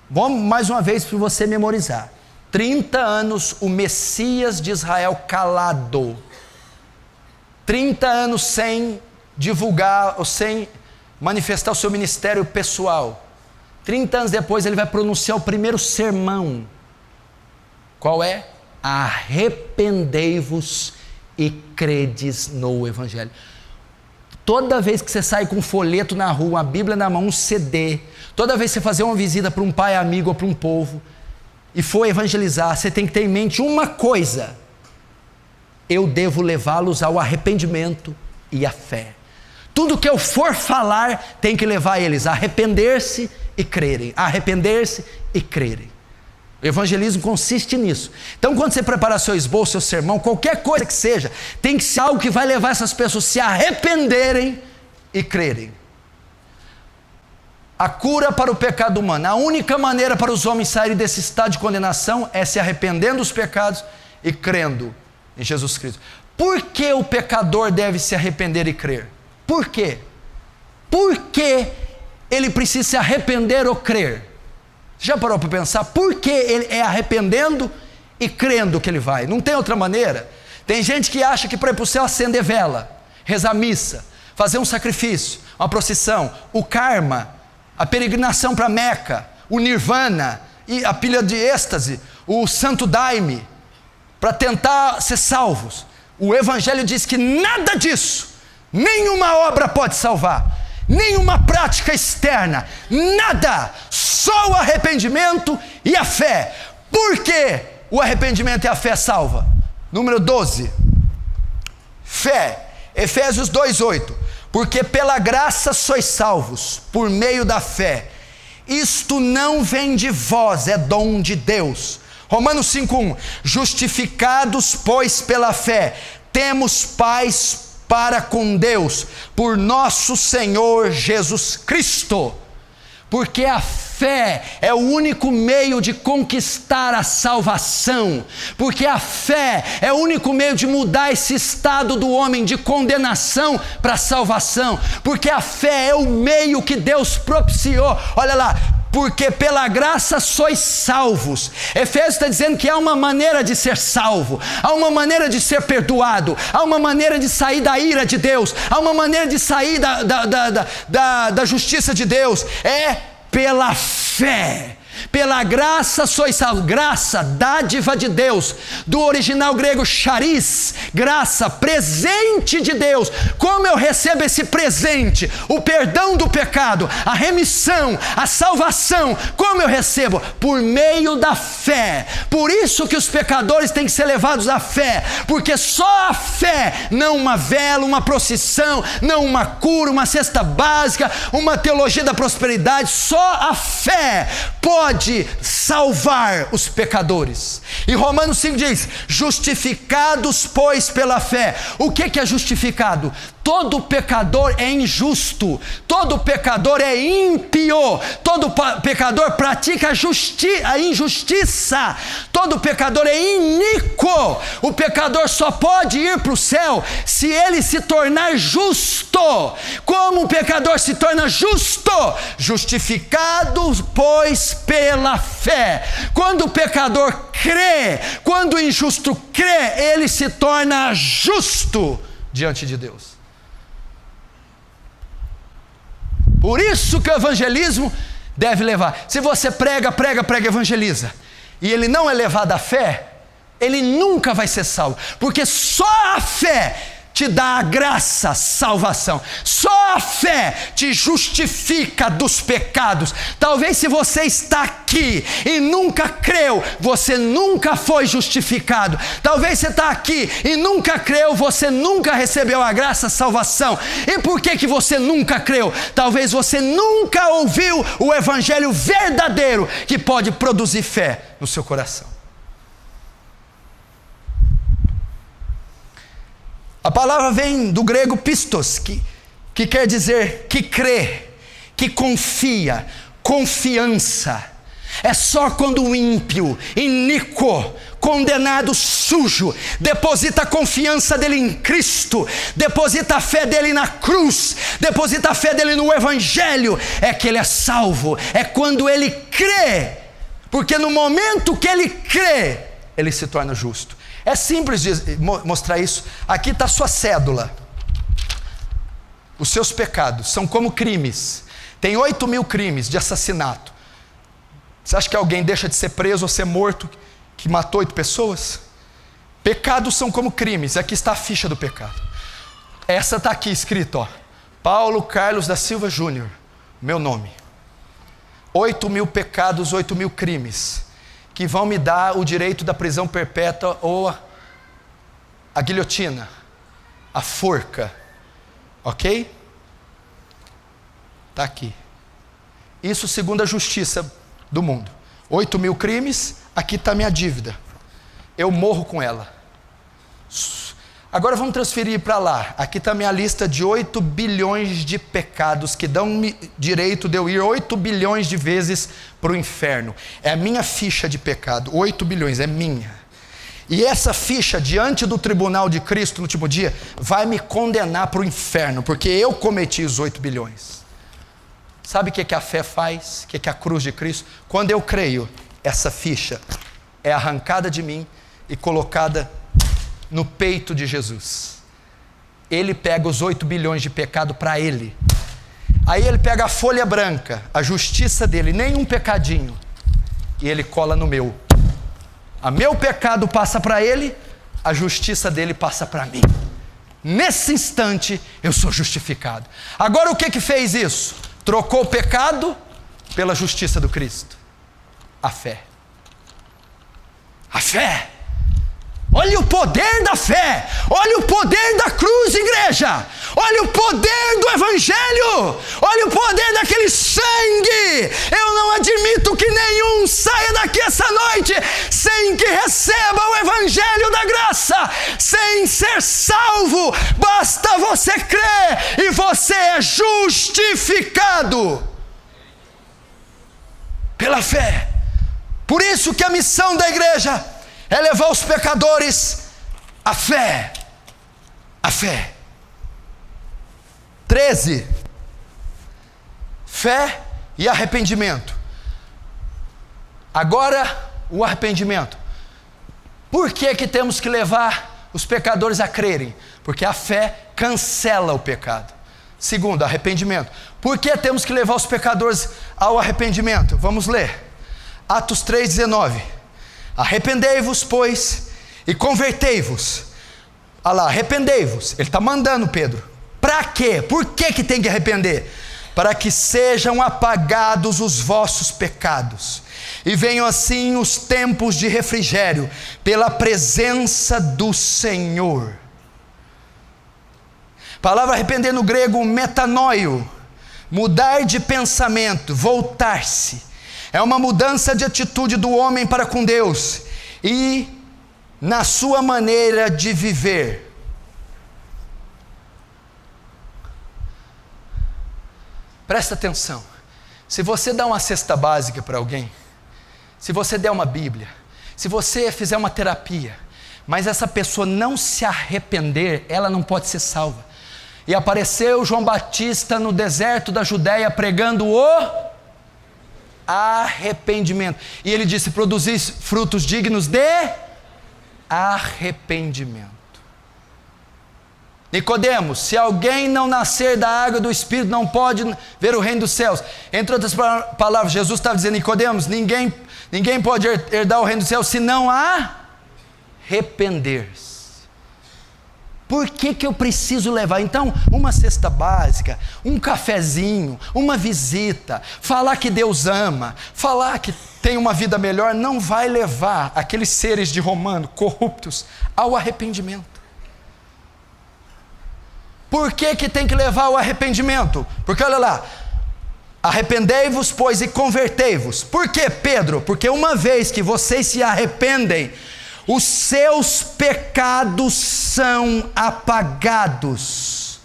Vamos mais uma vez para você memorizar. 30 anos o Messias de Israel calado. 30 anos sem divulgar ou sem manifestar o seu ministério pessoal. 30 anos depois ele vai pronunciar o primeiro sermão. Qual é? Arrependei-vos e credes no Evangelho. Toda vez que você sai com um folheto na rua, uma Bíblia na mão, um CD, toda vez que você fazer uma visita para um pai amigo ou para um povo e for evangelizar, você tem que ter em mente uma coisa: eu devo levá-los ao arrependimento e à fé. Tudo que eu for falar tem que levar eles a arrepender-se e crerem, a arrepender-se e crerem. O evangelismo consiste nisso. Então, quando você preparar seu esboço, seu sermão, qualquer coisa que seja, tem que ser algo que vai levar essas pessoas a se arrependerem e crerem. A cura para o pecado humano. A única maneira para os homens saírem desse estado de condenação é se arrependendo dos pecados e crendo em Jesus Cristo. Por que o pecador deve se arrepender e crer? Por quê? Por que ele precisa se arrepender ou crer? Já parou para pensar por que ele é arrependendo e crendo que ele vai? Não tem outra maneira. Tem gente que acha que para ir para o céu acender vela, rezar missa, fazer um sacrifício, uma procissão, o karma, a peregrinação para Meca, o nirvana, e a pilha de êxtase, o santo daime, para tentar ser salvos. O evangelho diz que nada disso, nenhuma obra pode salvar, nenhuma prática externa, nada, só o arrependimento e a fé. Por que o arrependimento e a fé salva? Número 12, fé, Efésios 2:8, porque pela graça sois salvos, por meio da fé, isto não vem de vós, é dom de Deus. Romanos 5:1, justificados pois pela fé, temos paz para com Deus, por nosso Senhor Jesus Cristo. Porque a fé é o único meio de conquistar a salvação, porque a fé é o único meio de mudar esse estado do homem de condenação para a salvação, porque a fé é o meio que Deus propiciou. Olha lá, porque pela graça sois salvos. Efésios está dizendo que há uma maneira de ser salvo, há uma maneira de ser perdoado, há uma maneira de sair da ira de Deus, há uma maneira de sair da justiça de Deus, é pela fé. Pela graça sois salvos. Graça, dádiva de Deus, do original grego charis, graça, presente de Deus. Como eu recebo esse presente? O perdão do pecado, a remissão, a salvação. Como eu recebo? Por meio da fé. Por isso que os pecadores têm que ser levados à fé, porque só a fé, não uma vela, uma procissão, não uma cura, uma cesta básica, uma teologia da prosperidade, só a fé pode salvar os pecadores. E Romanos 5 diz, justificados pois pela fé. O que é justificado? Todo pecador é injusto, todo pecador é ímpio, todo pecador pratica a injustiça, todo pecador é iníquo. O pecador só pode ir para o céu se ele se tornar justo. Como o pecador se torna justo? Justificado, pois, pela fé. Quando o pecador crê, quando o injusto crê, ele se torna justo diante de Deus. Por isso que o evangelismo deve levar. Se você prega, evangeliza, e ele não é levado à fé, ele nunca vai ser salvo, porque só a fé te dá a graça, salvação. Só a fé te justifica dos pecados. Talvez se você está aqui e nunca creu, você nunca foi justificado. Talvez você está aqui e nunca creu, você nunca recebeu a graça, a salvação. E por que você nunca creu? Talvez você nunca ouviu o evangelho verdadeiro que pode produzir fé no seu coração. A palavra vem do grego pistos, que quer dizer que crê, que confia, confiança. É só quando o ímpio, iníquo, condenado, sujo, deposita a confiança dele em Cristo, deposita a fé dele na cruz, deposita a fé dele no evangelho, é que ele é salvo. É quando ele crê, porque no momento que ele crê, ele se torna justo. É simples de mostrar isso. Aqui está a sua cédula. Os seus pecados são como crimes. Tem 8.000 crimes de assassinato. Você acha que alguém deixa de ser preso ou ser morto que matou 8 pessoas? Pecados são como crimes. Aqui está a ficha do pecado. Essa está aqui escrito, ó. Paulo Carlos da Silva Júnior, meu nome. 8.000 pecados, 8.000 crimes, que vão me dar o direito da prisão perpétua ou a guilhotina, a forca, ok? Está aqui. Isso segundo a justiça do mundo. 8.000 crimes, aqui está minha dívida. Eu morro com ela. Agora vamos transferir para lá. Aqui está minha lista de 8 bilhões de pecados que dão direito de eu ir 8 bilhões de vezes para o inferno. É a minha ficha de pecado. 8 bilhões, é minha. E essa ficha, diante do tribunal de Cristo no último dia, vai me condenar para o inferno, porque eu cometi os 8 bilhões. Sabe o que a fé faz? O que a cruz de Cristo? Quando eu creio, essa ficha é arrancada de mim e colocada no peito de Jesus. Ele pega os 8 bilhões de pecado para ele. Aí ele pega a folha branca, a justiça dele, nenhum pecadinho, e ele cola no meu. O meu pecado passa para ele, a justiça dele passa para mim. Nesse instante eu sou justificado. Agora o que fez isso? Trocou o pecado pela justiça do Cristo. A fé. A fé. Olha o poder da fé. Olha o poder da cruz, igreja. Olha o poder do evangelho. Olha o poder daquele sangue. Eu não admito que nenhum saia daqui essa noite sem que receba o evangelho da graça, sem ser salvo. Basta você crer e você é justificado pela fé. Por isso que a missão da igreja é levar os pecadores à fé. A fé. 13. Fé e arrependimento. Agora, o arrependimento. Por que temos que levar os pecadores a crerem? Porque a fé cancela o pecado. Segundo, arrependimento. Por que temos que levar os pecadores ao arrependimento? Vamos ler. Atos 3,19. Arrependei-vos, pois, e convertei-vos. Olha lá, arrependei-vos. Ele está mandando, Pedro. Para quê? Por que tem que arrepender? Para que sejam apagados os vossos pecados, e venham assim os tempos de refrigério, pela presença do Senhor. Palavra arrepender no grego, metanoio. Mudar de pensamento, voltar-se. É uma mudança de atitude do homem para com Deus e na sua maneira de viver. Presta atenção. Se você dá uma cesta básica para alguém, se você der uma Bíblia, se você fizer uma terapia, mas essa pessoa não se arrepender, ela não pode ser salva. E apareceu João Batista no deserto da Judéia pregando o arrependimento. E ele disse: produzis frutos dignos de arrependimento. Nicodemos, se alguém não nascer da água e do Espírito, não pode ver o reino dos céus. Entre outras palavras, Jesus estava dizendo: Nicodemos, ninguém pode herdar o reino dos céus se não arrepender-se. Por que eu preciso levar? Então, uma cesta básica, um cafezinho, uma visita, falar que Deus ama, falar que tem uma vida melhor, não vai levar aqueles seres de romano, corruptos, ao arrependimento. Por que tem que levar ao arrependimento? Porque olha lá, arrependei-vos, pois, e convertei-vos. Por que, Pedro? Porque uma vez que vocês se arrependem, os seus pecados são apagados,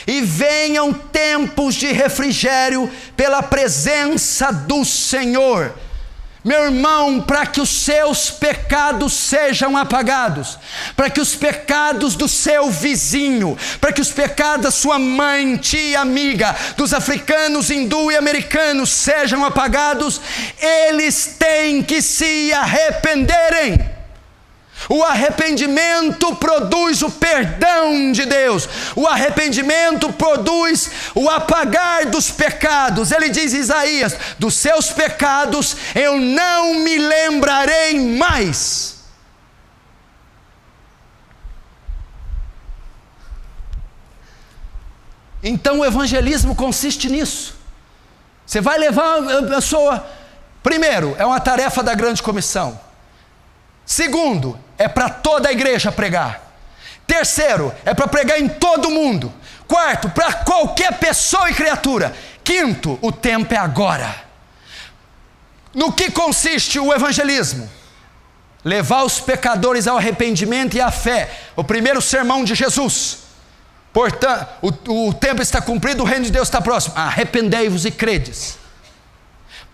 e venham tempos de refrigério pela presença do Senhor. Meu irmão, para que os seus pecados sejam apagados, para que os pecados do seu vizinho, para que os pecados da sua mãe, tia, amiga, dos africanos, hindu e americanos sejam apagados, eles têm que se arrependerem. O arrependimento produz o perdão de Deus. O arrependimento produz o apagar dos pecados. Ele diz, Isaías: dos seus pecados eu não me lembrarei mais. Então o evangelismo consiste nisso. Você vai levar a pessoa. Primeiro, é uma tarefa da grande comissão. Segundo, é para toda a igreja pregar. Terceiro, é para pregar em todo mundo. Quarto, para qualquer pessoa e criatura. Quinto, o tempo é agora. No que consiste o evangelismo? Levar os pecadores ao arrependimento e à fé. O primeiro sermão de Jesus. Portanto, o tempo está cumprido, o reino de Deus está próximo. Arrependei-vos e credes.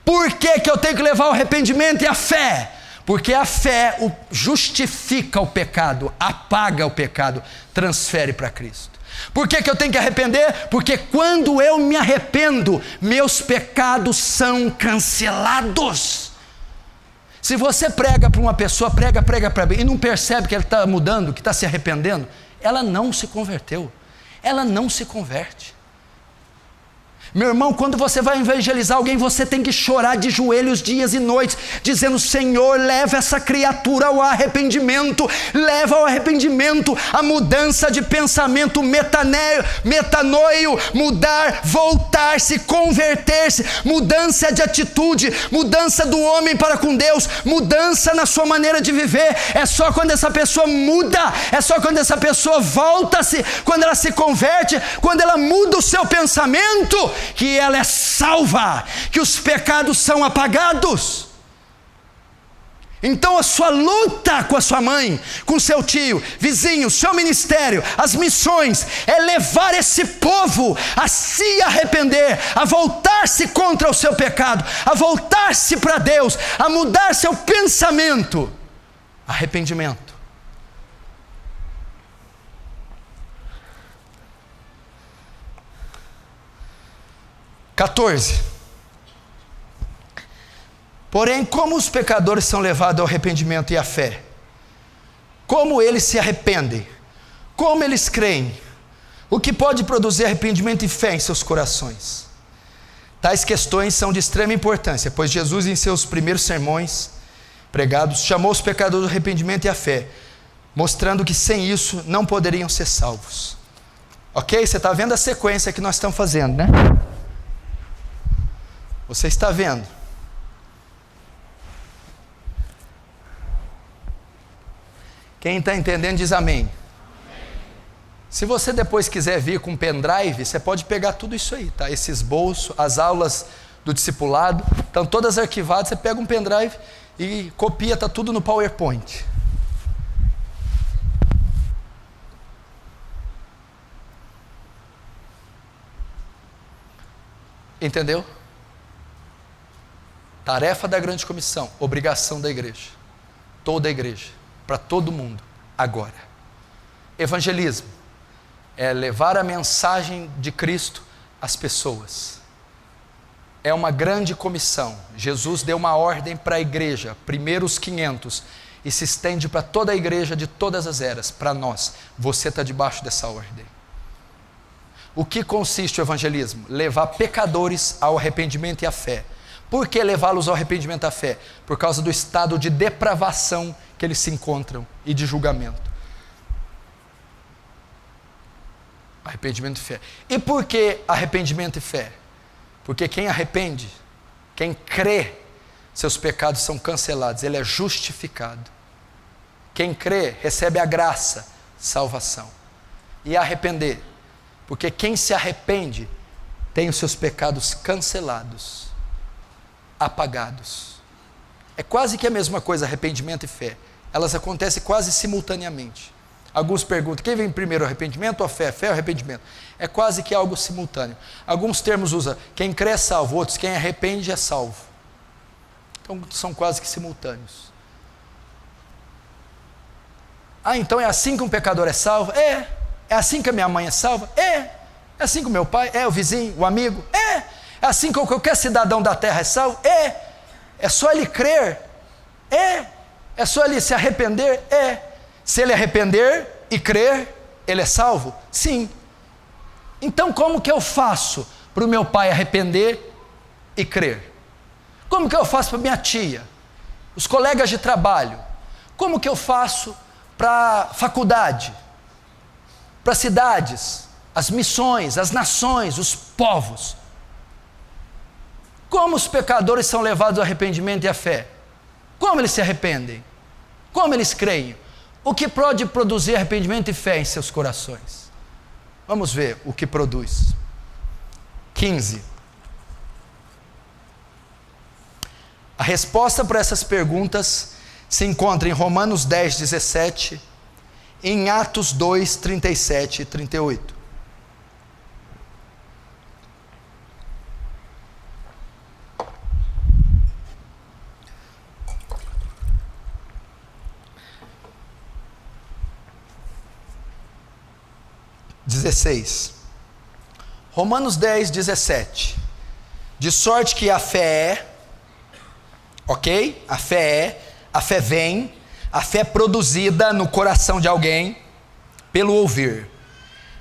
Por que eu tenho que levar o arrependimento e a fé? Porque a fé justifica o pecado, apaga o pecado, transfere para Cristo. Por que eu tenho que arrepender? Porque quando eu me arrependo, meus pecados são cancelados. Se você prega para uma pessoa, prega e não percebe que ele está mudando, que está se arrependendo, ela não se converteu, ela não se converte. Meu irmão, quando você vai evangelizar alguém, você tem que chorar de joelhos dias e noites, dizendo: Senhor, leva essa criatura ao arrependimento, leva ao arrependimento, a mudança de pensamento, metanoio, mudar, voltar-se, converter-se, mudança de atitude, mudança do homem para com Deus, mudança na sua maneira de viver. É só quando essa pessoa muda, é só quando essa pessoa volta-se, quando ela se converte, quando ela muda o seu pensamento, que ela é salva, que os pecados são apagados. Então a sua luta com a sua mãe, com seu tio, vizinho, seu ministério, as missões, é levar esse povo a se arrepender, a voltar-se contra o seu pecado, a voltar-se para Deus, a mudar seu pensamento. Arrependimento. Porém, como os pecadores são levados ao arrependimento e à fé? Como eles se arrependem? Como eles creem? O que pode produzir arrependimento e fé em seus corações? Tais questões são de extrema importância, pois Jesus, em seus primeiros sermões pregados, chamou os pecadores ao arrependimento e à fé, mostrando que sem isso não poderiam ser salvos. Ok? Você está vendo a sequência que nós estamos fazendo, né? Você está vendo? Quem está entendendo diz amém. Se você depois quiser vir com pendrive, você pode pegar tudo isso aí, tá? Esse esboço, as aulas do discipulado, estão todas arquivadas. Você pega um pendrive e copia, está tudo no PowerPoint. Entendeu? Tarefa da grande comissão, obrigação da igreja, toda a igreja, para todo mundo, agora. Evangelismo é levar a mensagem de Cristo às pessoas. É uma grande comissão. Jesus deu uma ordem para a igreja, primeiro os 500, e se estende para toda a igreja de todas as eras, para nós. Você está debaixo dessa ordem. O que consiste o evangelismo? Levar pecadores ao arrependimento e à fé. Por que levá-los ao arrependimento e à fé? Por causa do estado de depravação que eles se encontram e de julgamento. Arrependimento e fé. E por que arrependimento e fé? Porque quem arrepende, quem crê, seus pecados são cancelados, ele é justificado. Quem crê, recebe a graça, salvação. E arrepender, porque quem se arrepende, tem os seus pecados cancelados, apagados. É quase que a mesma coisa, arrependimento e fé. Elas acontecem quase simultaneamente. Alguns perguntam, quem vem primeiro, arrependimento ou a fé? Fé ou arrependimento? É quase que algo simultâneo. Alguns termos usam, quem crê é salvo, outros, quem arrepende é salvo. Então são quase que simultâneos. Ah, então é assim que um pecador é salvo? É. É assim que a minha mãe é salva? É. É assim que o meu pai? É. O vizinho, o amigo? É. É assim que qualquer cidadão da terra é salvo? É. É só ele crer? É. É só ele se arrepender? É. Se ele arrepender e crer, ele é salvo? Sim. Então como que eu faço para o meu pai arrepender e crer? Como que eu faço para minha tia? Os colegas de trabalho? Como que eu faço para a faculdade? Para as cidades? As missões, as nações, os povos? Como os pecadores são levados ao arrependimento e à fé? Como eles se arrependem? Como eles creem? O que pode produzir arrependimento e fé em seus corações? Vamos ver o que produz. 15. A resposta para essas perguntas se encontra em Romanos 10, 17, em Atos 2, 37 e 38. 16. Romanos 10, 17. De sorte que a fé é, ok? A fé vem, a fé é produzida no coração de alguém pelo ouvir,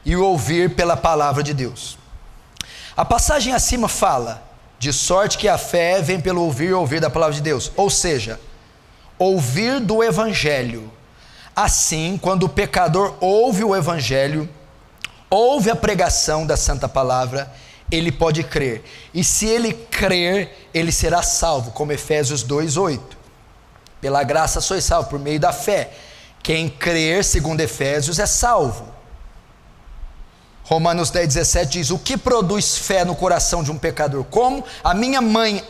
e o ouvir pela palavra de Deus. A passagem acima fala, de sorte que a fé vem pelo ouvir e ouvir da palavra de Deus, ou seja, ouvir do evangelho. Assim, quando o pecador ouve o evangelho, ouve a pregação da santa palavra, ele pode crer, e se ele crer, ele será salvo, como Efésios 2:8. Pela graça sois salvos por meio da fé. Quem crer, segundo Efésios, é salvo. Romanos 10:17 diz: o que produz fé no coração de um pecador? Como a minha mãe,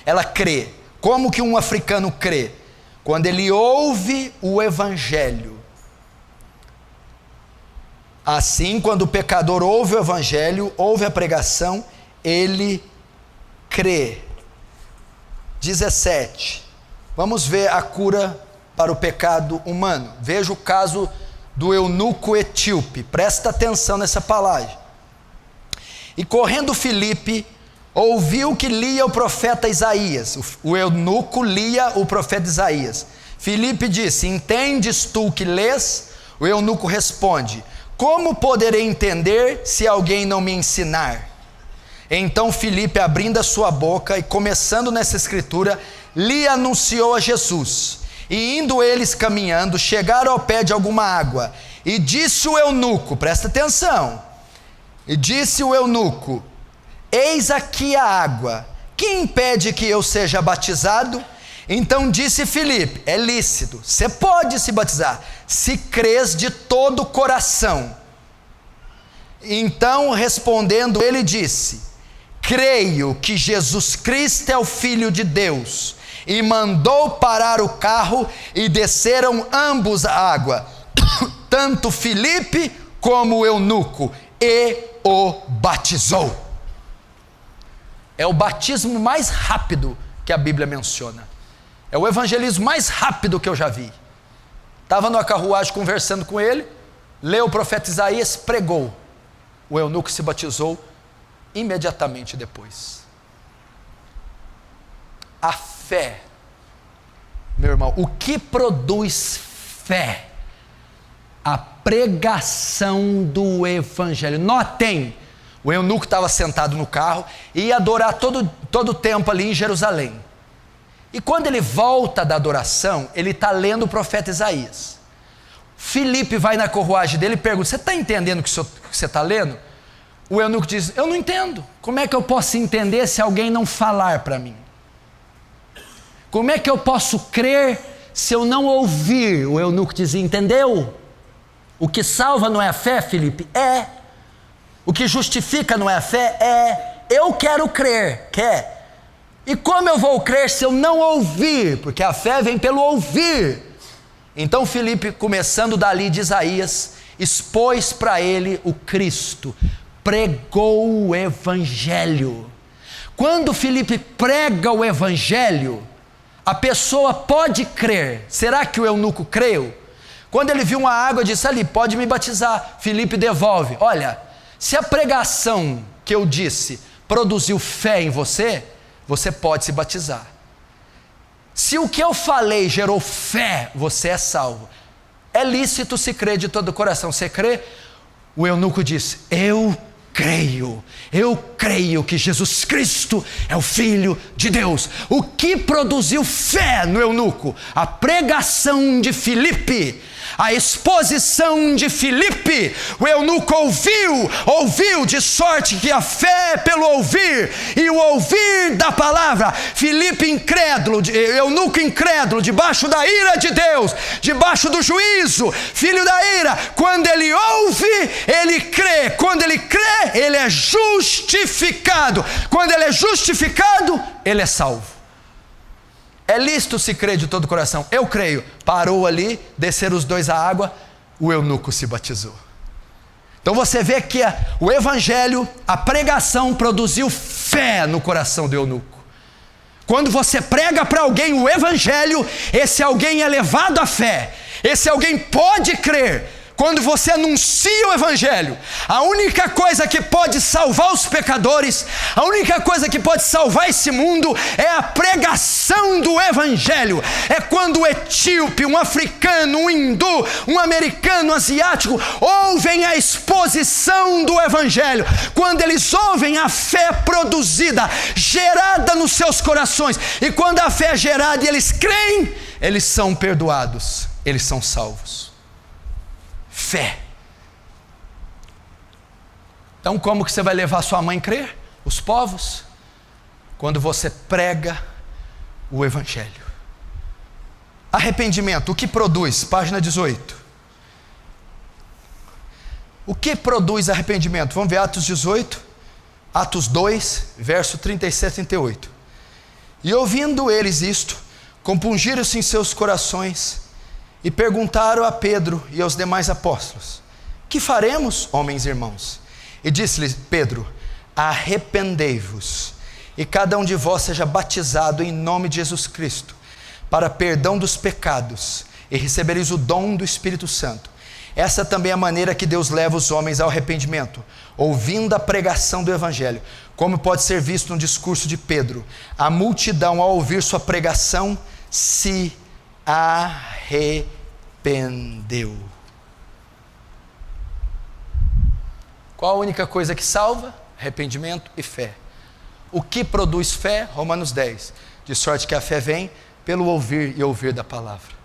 ela crê. Como que um africano crê? Quando ele ouve o evangelho. Assim, quando o pecador ouve o evangelho, ouve a pregação, ele crê. 17. Vamos ver a cura para o pecado humano. Veja o caso do eunuco etíope. Presta atenção nessa palavra. E correndo Filipe, ouviu que lia o profeta Isaías. O eunuco lia o profeta Isaías. Filipe disse: entendes tu o que lês? O eunuco responde: como poderei entender se alguém não me ensinar? Então Filipe, abrindo a sua boca e começando nessa escritura, lhe anunciou a Jesus. E indo eles caminhando, chegaram ao pé de alguma água. E disse o eunuco, presta atenção, e disse o eunuco: eis aqui a água, quem impede que eu seja batizado? Então disse Filipe: é lícito, você pode se batizar, se crês de todo o coração. Então respondendo ele disse: creio que Jesus Cristo é o Filho de Deus. E mandou parar o carro e desceram ambos a água, tanto Filipe como o eunuco, e o batizou. É o batismo mais rápido que a Bíblia menciona. É o evangelismo mais rápido que eu já vi. Estava numa carruagem conversando com ele, leu o profeta Isaías, pregou. O eunuco se batizou imediatamente depois. A fé, meu irmão, o que produz fé? A pregação do evangelho. Notem, o eunuco estava sentado no carro e ia adorar todo o tempo ali em Jerusalém. E quando ele volta da adoração, ele está lendo o profeta Isaías. Filipe vai na carruagem dele e pergunta: você está entendendo o que você está lendo? O eunuco diz: eu não entendo. Como é que eu posso entender se alguém não falar para mim? Como é que eu posso crer se eu não ouvir? O eunuco dizia: entendeu? O que salva não é a fé, Filipe? É. O que justifica não é a fé? É. Eu quero crer. Quer? E como eu vou crer se eu não ouvir? Porque a fé vem pelo ouvir. Então Filipe, começando dali de Isaías, expôs para ele o Cristo, pregou o evangelho. Quando Filipe prega o evangelho, a pessoa pode crer. Será que o eunuco creu? Quando ele viu uma água, disse: ali, pode me batizar. Filipe devolve: olha, se a pregação que eu disse produziu fé em você, você pode se batizar. Se o que eu falei gerou fé, você é salvo. É lícito se crer de todo o coração. Você crê? O eunuco disse: eu creio que Jesus Cristo é o Filho de Deus. O que produziu fé no eunuco? A pregação de Filipe, a exposição de Filipe. O eunuco ouviu, de sorte que a fé é pelo ouvir, e o ouvir da palavra. Filipe incrédulo, eunuco incrédulo, debaixo da ira de Deus, debaixo do juízo, filho da ira. Quando ele ouve, ele crê. Quando ele crê, ele é justificado. Quando ele é justificado, ele é salvo. É lícito se crer de todo o coração. Eu creio. Parou ali, desceram os dois à água, o eunuco se batizou. Então você vê que o evangelho, a pregação produziu fé no coração do eunuco. Quando você prega para alguém o evangelho, esse alguém é levado à fé. Esse alguém pode crer. quando você anuncia o Evangelho, a única coisa que pode salvar os pecadores, a única coisa que pode salvar esse mundo é a pregação do Evangelho. É quando o etíope, um africano, um hindu, um americano, um asiático ouvem a exposição do Evangelho, quando eles ouvem a fé produzida, gerada nos seus corações, e quando a fé é gerada e eles creem, eles são perdoados, eles são salvos. Fé. Então como que você vai levar sua mãe a crer? Os povos? Quando você prega o Evangelho. Arrependimento, o que produz? Página 18. O que produz arrependimento? Vamos ver Atos 18, Atos 2, verso 37 e 38. E ouvindo eles isto, compungiram-se em seus corações e perguntaram a Pedro e aos demais apóstolos: que faremos, homens e irmãos? E disse-lhes Pedro: arrependei-vos, e cada um de vós seja batizado em nome de Jesus Cristo, para perdão dos pecados, e recebereis o dom do Espírito Santo. Essa também é a maneira que Deus leva os homens ao arrependimento, ouvindo a pregação do Evangelho. Como pode ser visto no discurso de Pedro, a multidão, ao ouvir sua pregação, se arrependeu. Qual a única coisa que salva? Arrependimento e fé. O que produz fé? Romanos 10. De sorte que a fé vem pelo ouvir e ouvir da palavra.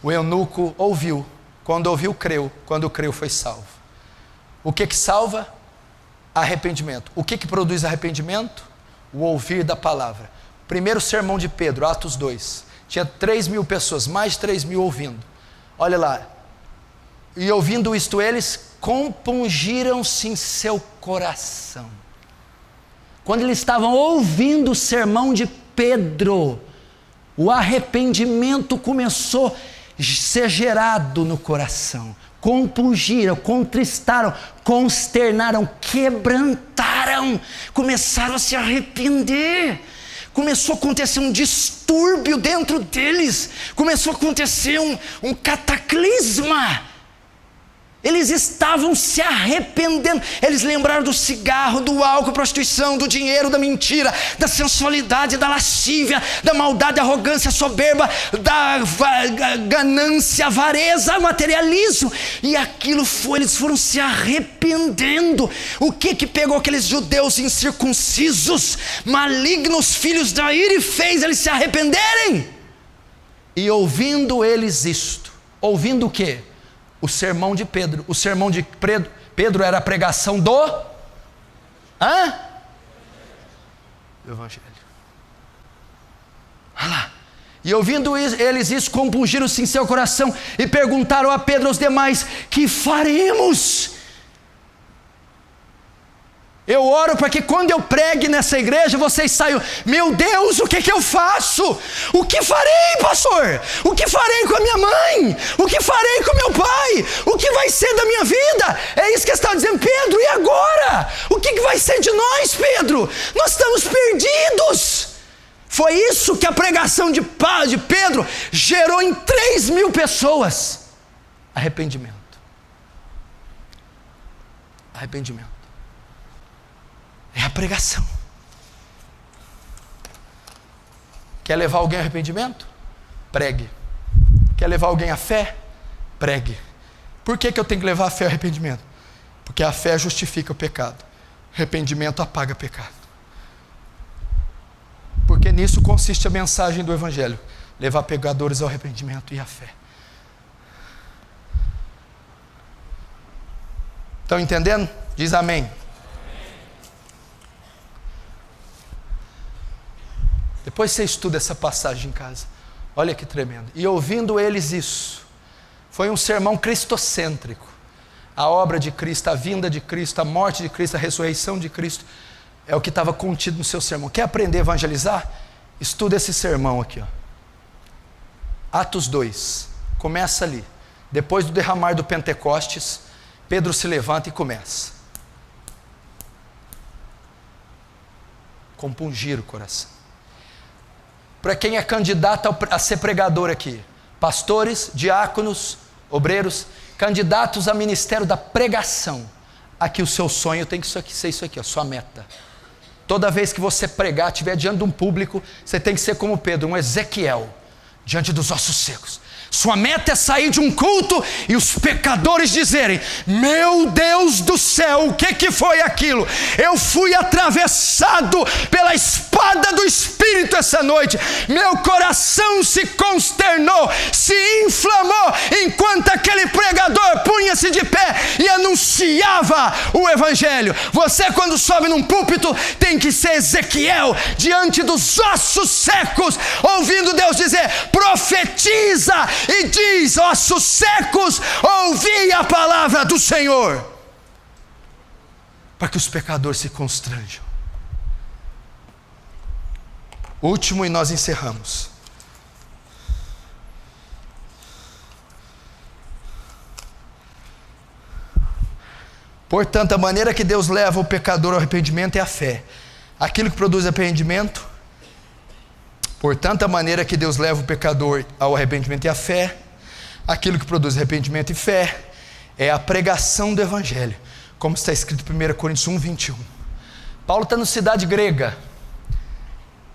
O eunuco ouviu. Quando ouviu, creu. Quando creu, foi salvo. O que salva? Arrependimento. O que produz arrependimento? O ouvir da palavra. Primeiro sermão de Pedro, Atos 2. Tinha 3.000 pessoas, mais de 3.000 ouvindo. Olha lá. E ouvindo isto, eles compungiram-se em seu coração. Quando eles estavam ouvindo o sermão de Pedro, o arrependimento começou a ser gerado no coração. Compungiram, contristaram, consternaram, quebrantaram, começaram a se arrepender. Começou a acontecer um distúrbio dentro deles, começou a acontecer um cataclisma. Eles estavam se arrependendo. Eles lembraram do cigarro, do álcool, prostituição, do dinheiro, da mentira, da sensualidade, da lascívia, da maldade, da arrogância, soberba, da ganância, avareza, materialismo. E aquilo foi, eles foram se arrependendo. O que pegou aqueles judeus incircuncisos, malignos, filhos da ira, e fez eles se arrependerem? E ouvindo eles isto, ouvindo o quê? O sermão de Pedro. O sermão de Pedro era a pregação do Evangelho. Olha lá. E ouvindo eles isso, compungiram-se em seu coração e perguntaram a Pedro e aos demais: que faremos? Eu oro para que quando eu pregue nessa igreja, vocês saiam: meu Deus, o que eu faço? O que farei, pastor? O que farei com a minha mãe? O que farei com meu pai? O que vai ser da minha vida? É isso que está dizendo Pedro. E agora? O que vai ser de nós, Pedro? Nós estamos perdidos. Foi isso que a pregação de Pedro gerou em 3.000 pessoas. Arrependimento. Arrependimento. É a pregação. Quer levar alguém ao arrependimento? Pregue. Quer levar alguém à fé? Pregue. Por que eu tenho que levar a fé ao arrependimento? Porque a fé justifica o pecado. Arrependimento apaga pecado. Porque nisso consiste a mensagem do Evangelho: levar pecadores ao arrependimento e à fé. Estão entendendo? Diz amém. Depois você estuda essa passagem em casa. Olha que tremendo. E ouvindo eles isso, foi um sermão cristocêntrico. A obra de Cristo, a vinda de Cristo, a morte de Cristo, a ressurreição de Cristo, é o que estava contido no seu sermão. Quer aprender a evangelizar? Estuda esse sermão aqui, ó. Atos 2, começa ali. Depois do derramar do Pentecostes, Pedro se levanta e começa. Compungir o coração. Para quem é candidato a ser pregador aqui: pastores, diáconos, obreiros, candidatos a ministério da pregação, aqui o seu sonho tem que ser isso aqui, a sua meta. Toda vez que você pregar, estiver diante de um público, você tem que ser como Pedro, um Ezequiel, diante dos ossos secos. Sua meta é sair de um culto e os pecadores dizerem: meu Deus do céu, o que foi aquilo? Eu fui atravessado pela espada do Espírito essa noite. Meu coração se consternou, se inflamou, enquanto aquele pregador punha-se de pé e anunciava o Evangelho. Você, quando sobe num púlpito, tem que ser Ezequiel, diante dos ossos secos, ouvindo Deus dizer: profetiza e diz, ossos secos, ouvi a palavra do Senhor, para que os pecadores se constranjam. Último, e nós encerramos. Portanto, a maneira que Deus leva o pecador ao arrependimento é a fé. Aquilo que produz arrependimento. Portanto, a maneira que Deus leva o pecador ao arrependimento e a fé, aquilo que produz arrependimento e fé, é a pregação do Evangelho, como está escrito em 1 Coríntios 1, 21. Paulo está na cidade grega,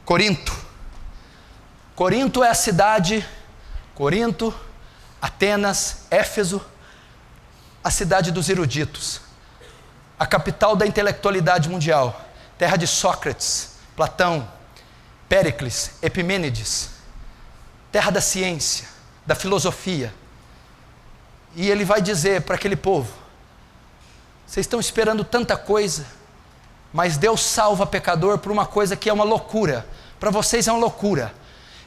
Corinto. Corinto é a cidade, Corinto, Atenas, Éfeso, a cidade dos eruditos, a capital da intelectualidade mundial, terra de Sócrates, Platão, Péricles, Epimênides, terra da ciência, da filosofia. E ele vai dizer para aquele povo: vocês estão esperando tanta coisa, mas Deus salva pecador por uma coisa que é uma loucura. Para vocês é uma loucura,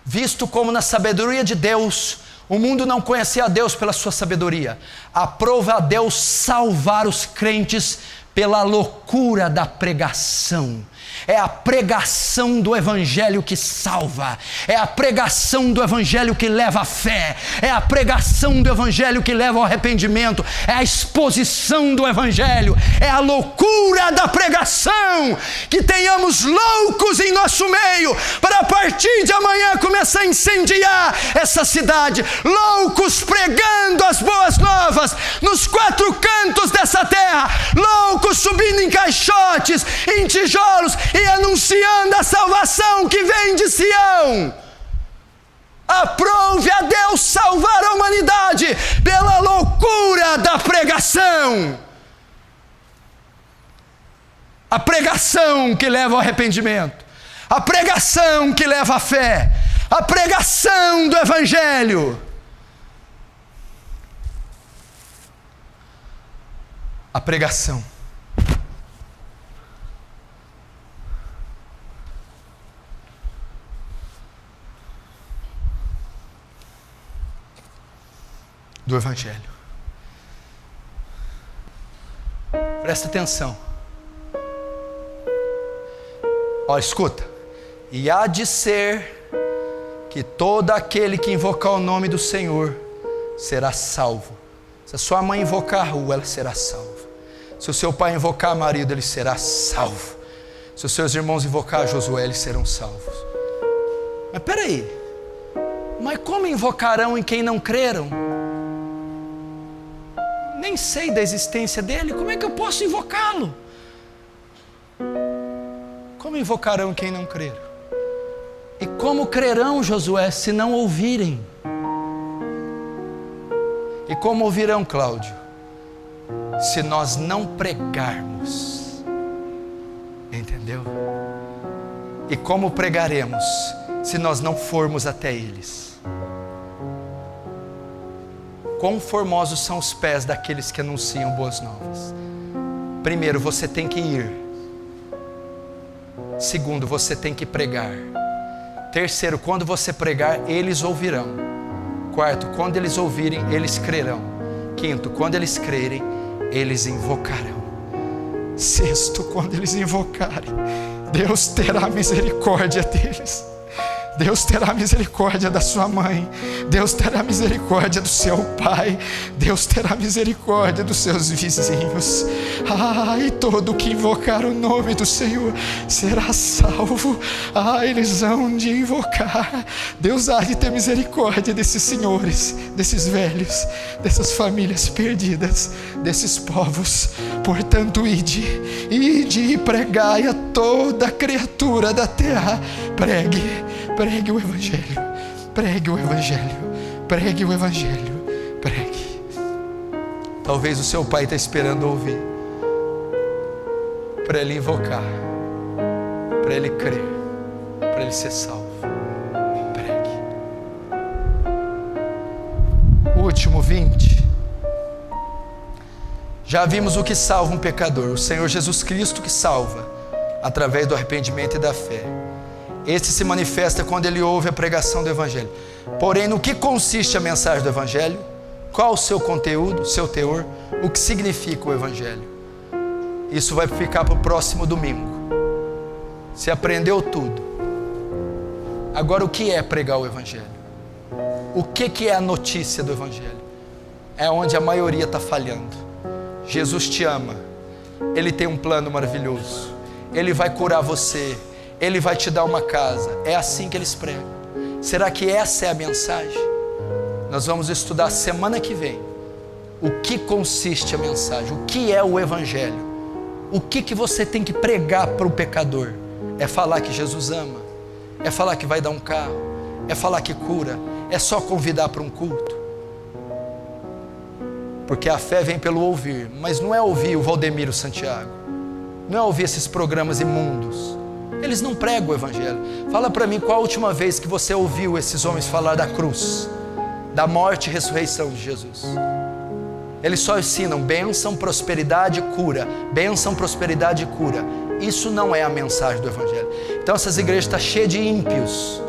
visto como na sabedoria de Deus, o mundo não conhecia a Deus pela sua sabedoria. Aprova a Deus salvar os crentes pela loucura da pregação. É a pregação do Evangelho que salva, é a pregação do Evangelho que leva à fé, é a pregação do Evangelho que leva ao arrependimento, é a exposição do Evangelho, é a loucura da pregação. Que tenhamos loucos em nosso meio, para a partir de amanhã começar a incendiar essa cidade, loucos pregando as boas novas nos 4 cantos dessa terra, loucos subindo em caixotes, em tijolos, e anunciando a salvação que vem de Sião. Aprove a Deus salvar a humanidade pela loucura da pregação. A pregação que leva ao arrependimento, a pregação que leva à fé, a pregação do Evangelho. A pregação. Do Evangelho. Presta atenção. Ó, escuta. E há de ser que todo aquele que invocar o nome do Senhor será salvo. Se a sua mãe invocar a rua, ela será salva. Se o seu pai invocar a marido, ele será salvo. Se os seus irmãos invocar a Josué, eles serão salvos. Mas peraí, mas como invocarão em quem não creram? Nem sei da existência dele, como é que eu posso invocá-lo? Como invocarão quem não crer? E como crerão, Josué, se não ouvirem? E como ouvirão, Cláudio, se nós não pregarmos? Entendeu? E como pregaremos se nós não formos até eles? Quão formosos são os pés daqueles que anunciam boas novas. Primeiro, você tem que ir. Segundo, você tem que pregar. Terceiro, quando você pregar, eles ouvirão. Quarto, quando eles ouvirem, eles crerão. Quinto, quando eles crerem, eles invocarão. Sexto, quando eles invocarem, Deus terá misericórdia deles. Deus terá misericórdia da sua mãe, Deus terá misericórdia do seu pai, Deus terá misericórdia dos seus vizinhos. E todo que invocar o nome do Senhor será salvo. Eles hão de invocar. Deus há de ter misericórdia desses senhores, desses velhos, dessas famílias perdidas, desses povos. Portanto, ide e pregai a toda criatura da terra. Pregue o Evangelho, pregue o Evangelho, pregue o Evangelho, pregue. Talvez o seu pai está esperando ouvir, para ele invocar, para ele crer, para ele ser salvo. Pregue. O último 20. Já vimos o que salva um pecador, o Senhor Jesus Cristo que salva, através do arrependimento e da fé. Este se manifesta quando ele ouve a pregação do Evangelho. Porém, no que consiste a mensagem do Evangelho? Qual o seu conteúdo, o seu teor? O que significa o Evangelho? Isso vai ficar para o próximo domingo. Você aprendeu tudo. Agora, o que é pregar o Evangelho? O que é a notícia do Evangelho? É onde a maioria está falhando. Jesus te ama. Ele tem um plano maravilhoso. Ele vai curar você. Ele vai te dar uma casa. É assim que eles pregam. Será que essa é a mensagem? Nós vamos estudar semana que vem o que consiste a mensagem, o que é o Evangelho, o que você tem que pregar para o pecador. É falar que Jesus ama, é falar que vai dar um carro, é falar que cura, é só convidar para um culto. Porque a fé vem pelo ouvir, mas não é ouvir o Valdemiro Santiago, não é ouvir esses programas imundos. Eles não pregam o Evangelho. Fala para mim qual a última vez que você ouviu esses homens falar da cruz, da morte e ressurreição de Jesus. Eles só ensinam bênção, prosperidade e cura. Bênção, prosperidade e cura. Isso não é a mensagem do Evangelho. Então essas igrejas estão cheias de ímpios,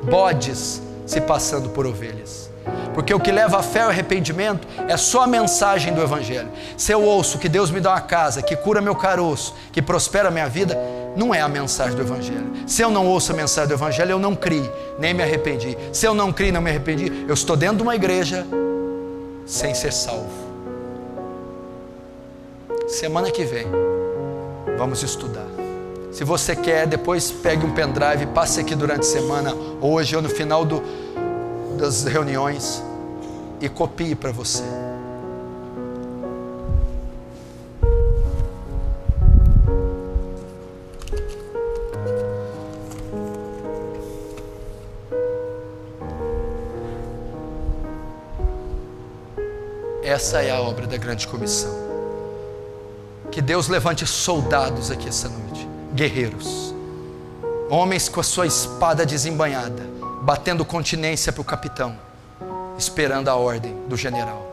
bodes se passando por ovelhas. Porque o que leva a fé ao arrependimento é só a mensagem do Evangelho. Se eu ouço que Deus me dá uma casa, que cura meu caroço, que prospera a minha vida, não é a mensagem do Evangelho. Se eu não ouço a mensagem do Evangelho, eu não criei, nem me arrependi. Se eu não criei, não me arrependi, eu estou dentro de uma igreja sem ser salvo. Semana que vem vamos estudar. Se você quer, depois pegue um pendrive, passe aqui durante a semana, hoje ou no final das reuniões, e copie para você. Essa é a obra da grande comissão. Que Deus levante soldados aqui essa noite, guerreiros, homens com a sua espada desembainhada, batendo continência para o capitão, esperando a ordem do general.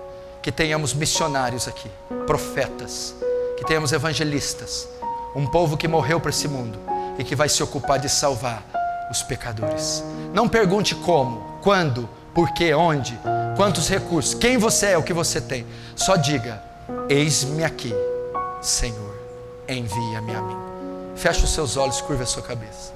Que tenhamos missionários aqui, profetas, que tenhamos evangelistas, um povo que morreu para esse mundo e que vai se ocupar de salvar os pecadores. Não pergunte como, quando, por quê, onde, quantos recursos, quem você é, o que você tem. Só diga: eis-me aqui, Senhor, envia-me a mim. Feche os seus olhos, curva a sua cabeça.